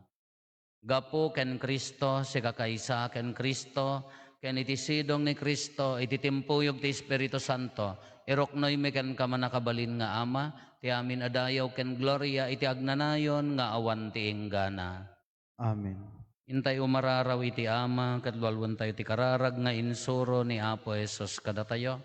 Gapo ken Kristo, si kakaysa ken Kristo, ken iti sidong ni Kristo, iti timpuyog ti Espiritu Santo, iroknoy mi ken kamanakabalin nga Ama, ti amin adayaw ken gloria iti agnanayon nga awan ti inggana. Amen. Intay umararaw iti Ama, ket lualwan tayo ti kararag nga insuro ni Apo Jesus kada tayo.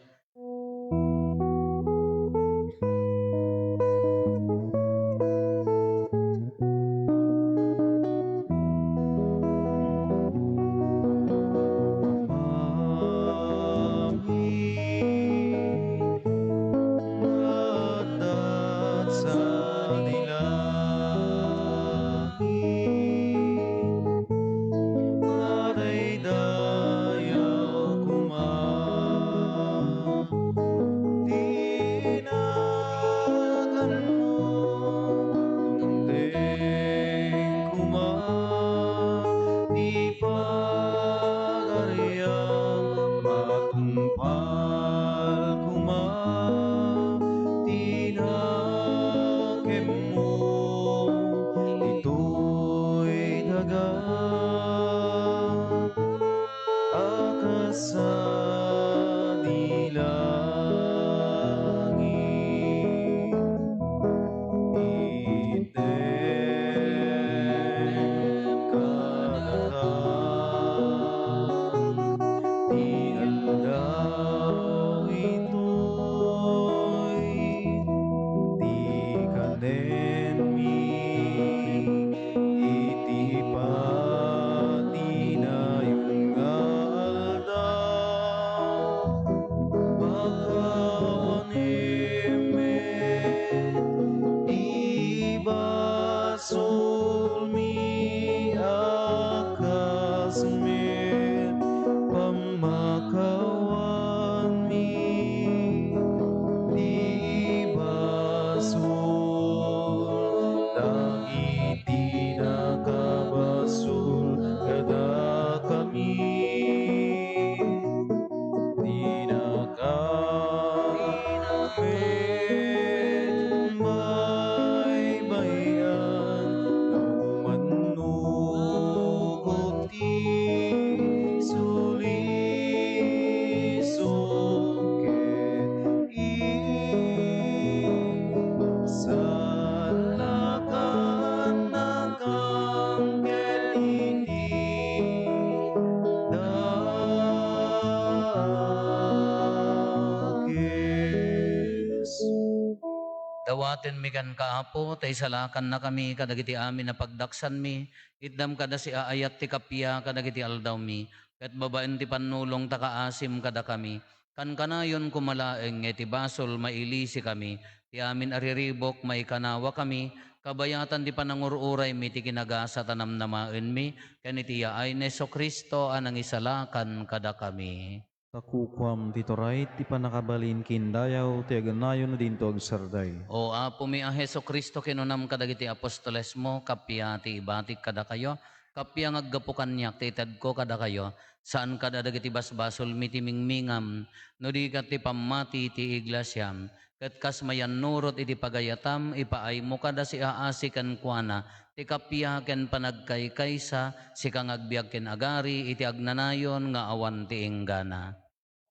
Dawaten mi kan kaapo, tay salakan na kami kadagiti amin na pagdaksan mi, itdam kada si aayat ti kapya kadagiti aldaw mi, ket babaen ti panulong takaasim kada kami, kan kanayon kumalaeng iti basol mailisi kami, ti amin ariribok may kanawa kami, kabayatan ti panangururay mi ti kinagasa tanamnamaen mi, ken iti yaay ni Kristo anang isalakan kada kami. Kakukwam titoray ti panakabalin kindayaw ti aganayon na dinto agsarday. O Apo mi a Heso Kristo kinunam kadagiti apostoles mo, kapya ti ibatik kada kayo, kapya ngaggapukan niyak ti ko kada kayo, saan kada dagiti basbasol mi ti mingmingam, no di kat ti pamati ti iglesyam, ket kas mayan nurot iti pagayatam, ipaay mo kada si aasikan kuana, ti kapya ken panagkaykaysa, si kang agbiag ken agari, iti agnanayon nga awan ti inggana.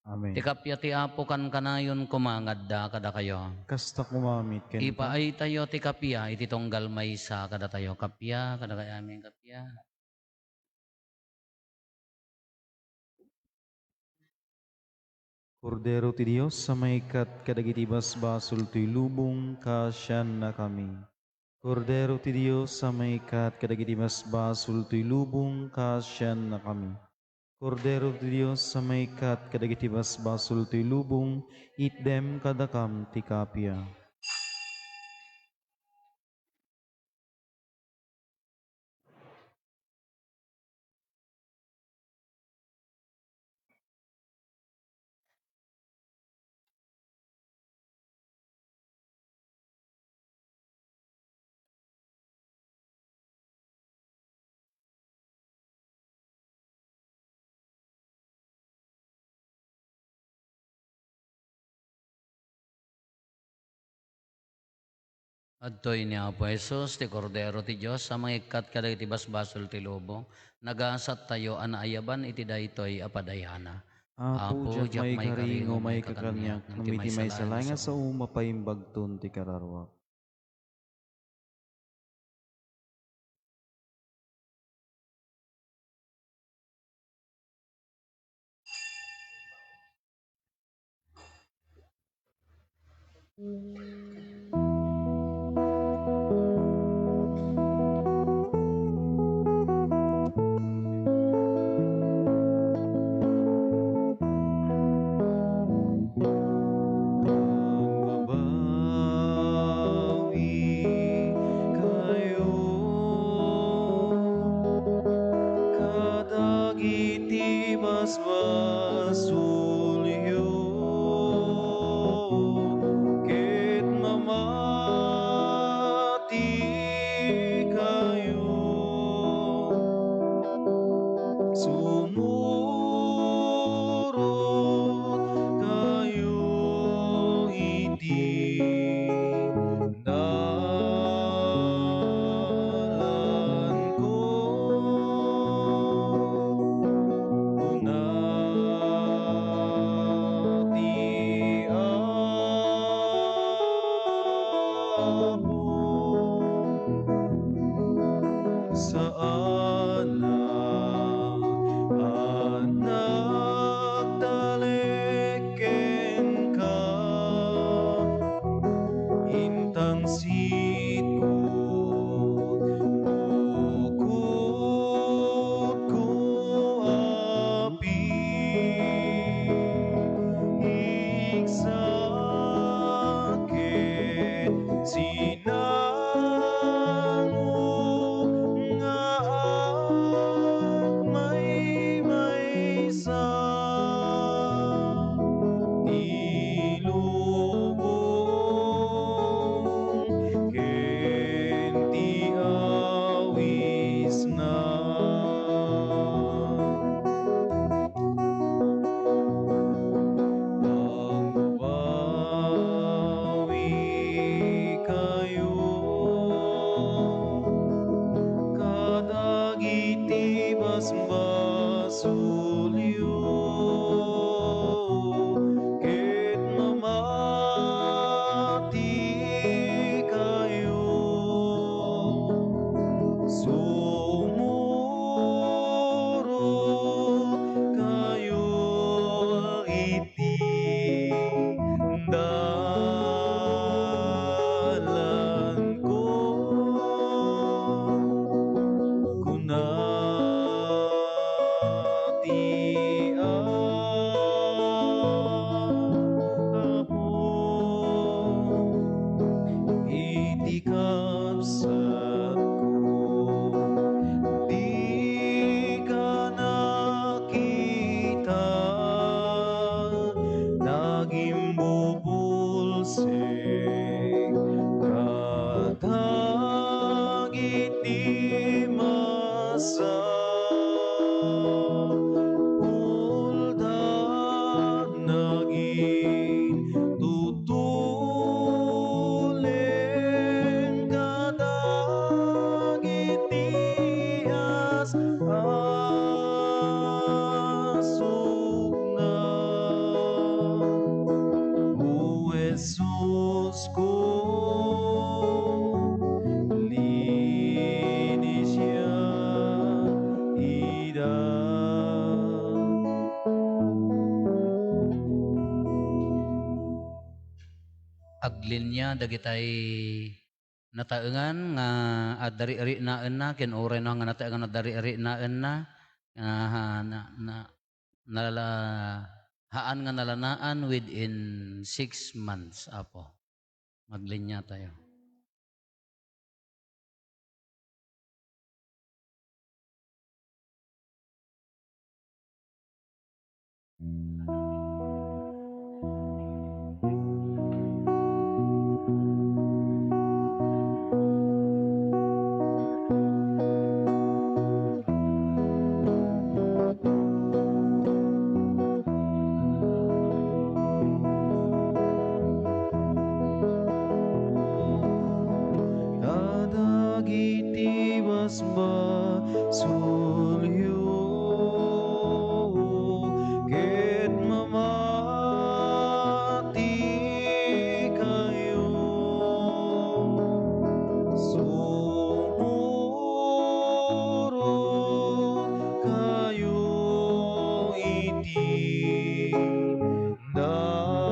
Amen. Ti kapya ti Apo kan kanayon kumangadda kada kayo. Kasta kumamit ken Ipaay tayo ti kapya, iti tonggal maysa kada tayo kapya, kada kay amin kapya. Kordero ti Dios sa maikat kadagiti basbasol ti lubong kasyan na kami. Kordero ti Dios sa maikat kadagiti basbasol ti lubong kasyan na kami. Kordero ti Dios sa maikat kadagiti basbasol ti lubong itdem kadakam ti kapya. Adtoy ni Apo Jesus, ti Kordero ti Diyos, sa mga ikat kada iti basbasol ti lubong, nagasat tayo anaayaban iti daytoy apadayana. Apo, Jak may may karingo, karingo, may may kakanyak, kakanyak, namiti may salay nga sa sa umapaimbagton ti kararwa. Bawi kayo kadagiti basbasulyo ket mamati kayo sumurot kayo iti dalan ko unati Apo saan anak taleken ka intang sitkot bukod ko api iksaket sinango nga may maysa ilubong ken ti awis na pagbawi kayo kadagiti basbasulyo ket mamati kayo sumurot kayo iti dalan ko kunati Apo iti kapsat ko di ka nakita nagimbubulsek kadagiti masa uldag naging tutulen kadagiti asuk na O Jesus ko linis siya ida aglinya dagitay nataengan nga adari-ari naan na ken oray na nga nataengan adari-ari naan na nalala haan nga nalanaan within 6 months Apo. Maglinya tayo. sulyo ket mamati kayo sumurot kayo iti dalan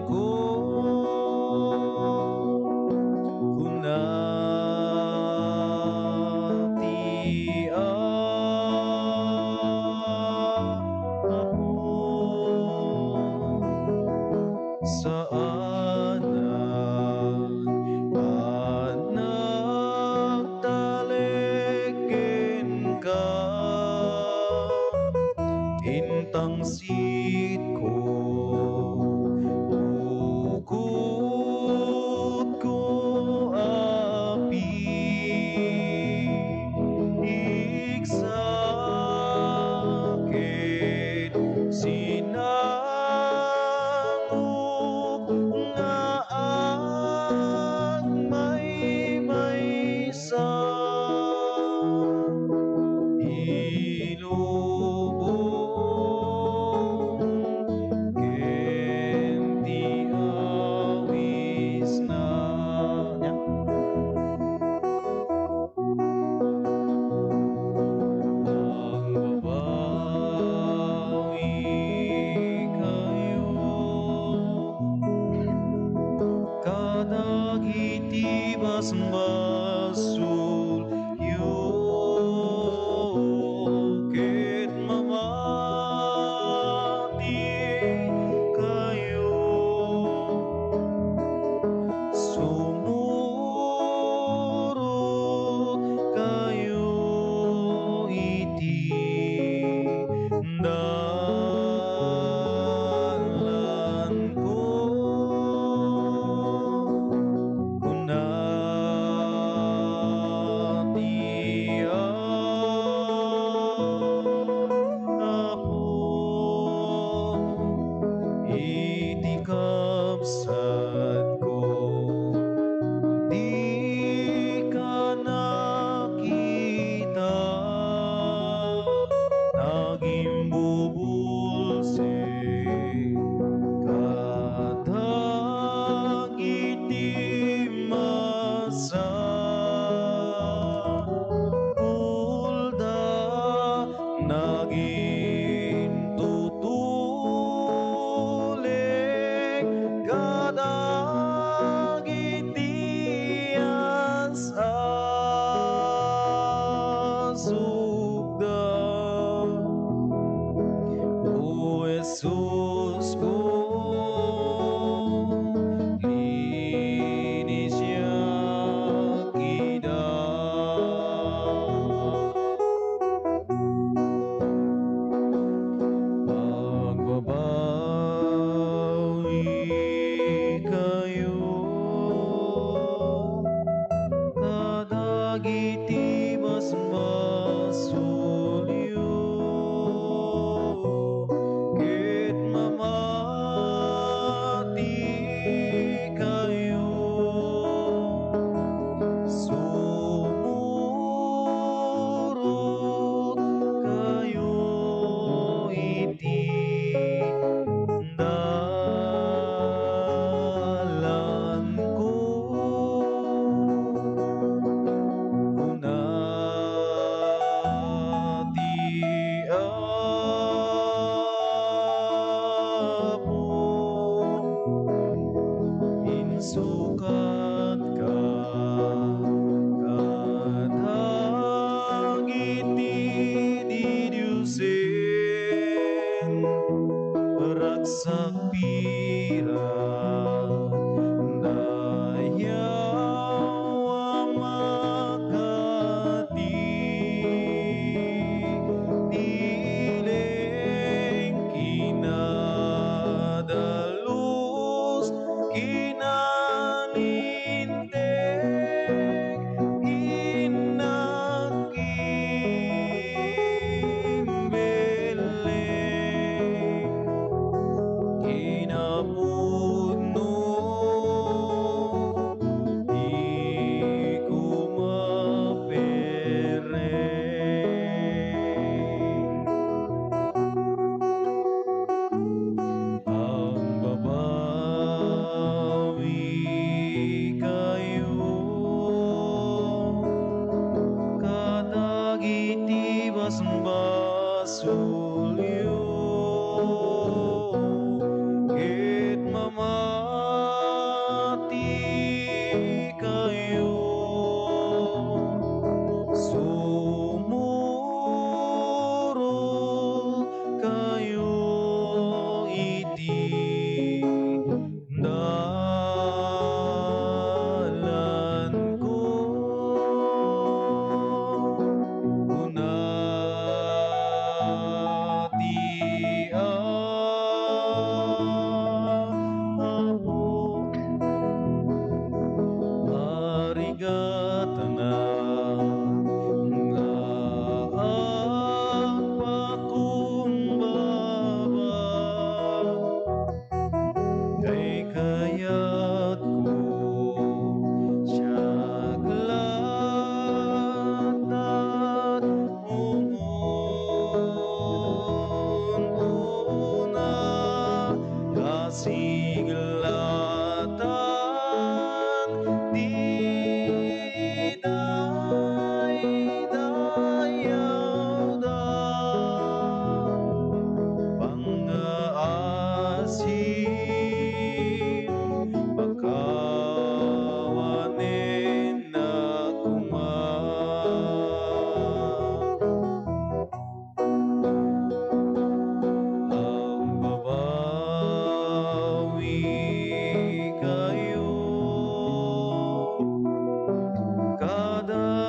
ko kunati saanan anak taleken ka intang sitko ukod ko api iksaket sinangop nga ang maysa ilubong ken ti awis na magbabawi kayo kadagiti basbasul yu ket mamati kayo sumurot kayo iti dalan ko kunati iti kapsat ko di ka nakita naging bubulse kadagiti masa ulda naging tutulek kadagiti asasugda o Jesus ko linis siya kida magbabawi kayo kadagiti basbas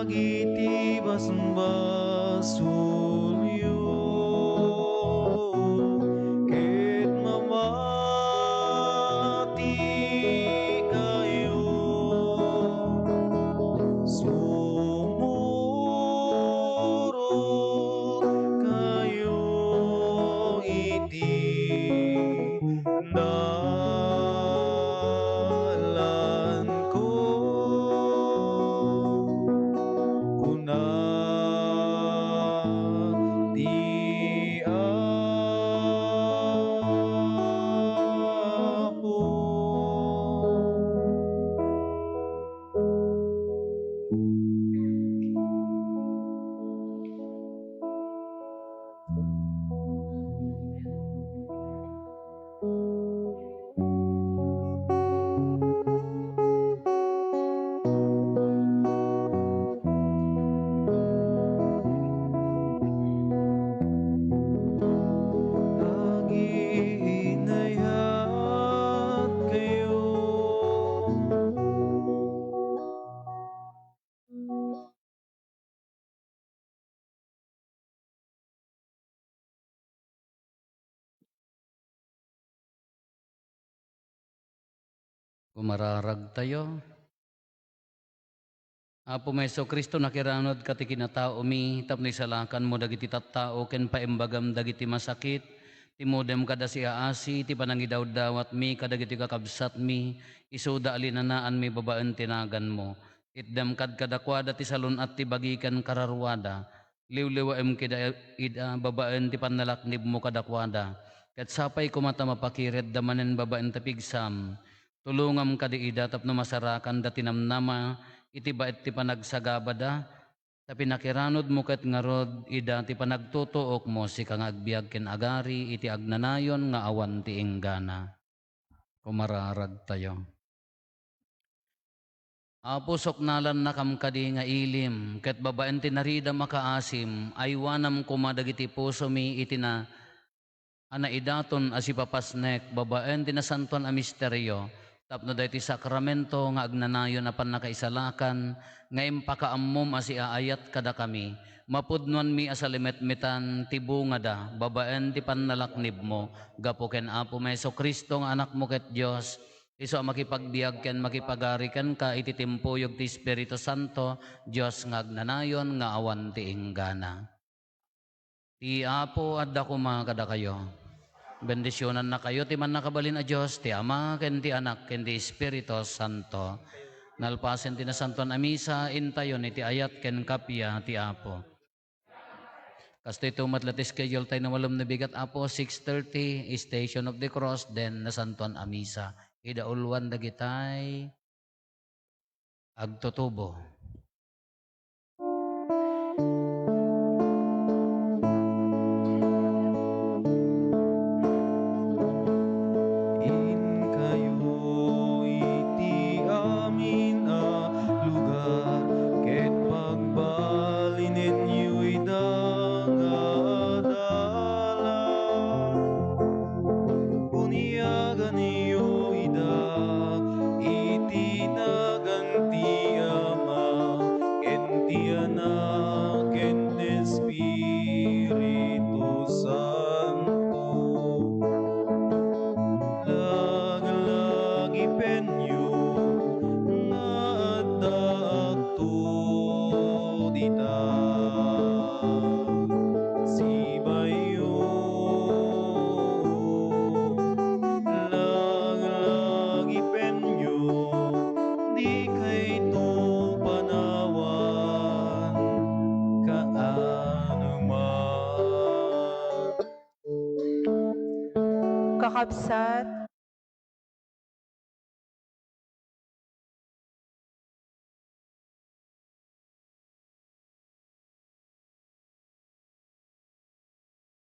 dagiti basbasulyo ket mamati kayo sumurot kayo iti dalan ko kuna ti Nagiinayat kayo Kumararag tayo. Apo Meso Kristo nakiranod kati kinatao mi tapno isalakan mo dagiti tattao ken paimbagam dagiti masakit timodem kada si aasi ti panangidawdawat mi kadagiti kakabsat mi isuda alinanaan mi babaen tinagan mo itdam kad kadakwada ti salon at ti bagikan kararwada liwliwaem kida ida babaen ti panalaknib mo kadakwada ket sapay kumata mapakiret damanen babaen ti pigsam tulungam kadi ida tapno masarakan da tinamnama iti bait ti panagsagabada ta pinakiranod mo ket ngarod ida ti panagtutuok mo si kang agbiag ken agari iti agnanayon nga awan ti inggana. Kumararag tayo. Apo soknalan na kam kadi nga ilim ket babaen ti narida makaasim aywanam kumadagiti puso mi iti na anaidaton asipapasnek babaen ti nasantuan a misteryo tapno dayti sakramento nga agnanayon apan nakaisalakan nga impakaammom asi aayat kada kami mapudnuan mi asalimetmetan ti bungada babaen ti pannalaknib mo gapo ken Apo Meso Kristo nga anak mo ket Dios iso makipagbiag ken makipagari ken ka iti timpuyog ti Espiritu Santo Dios nga agnanayon nga awan ti inggana. Ti Apo adda kuma kada kayo. Bendisyonan na kayo, ti man nakabalin a Diyos, ti Ama, ken ti Anak, ken ti Espiritu Santo. Nalpasen ti nasantuan a misa, intayon iti ayat ken kapya ti Apo. Kasto ito matlatis schedule tayo na walom na bigat Apo, 6:30, Station of the Cross, then nasantuan a misa. Idaulwan dagitay, agtutubo. Kakabsat,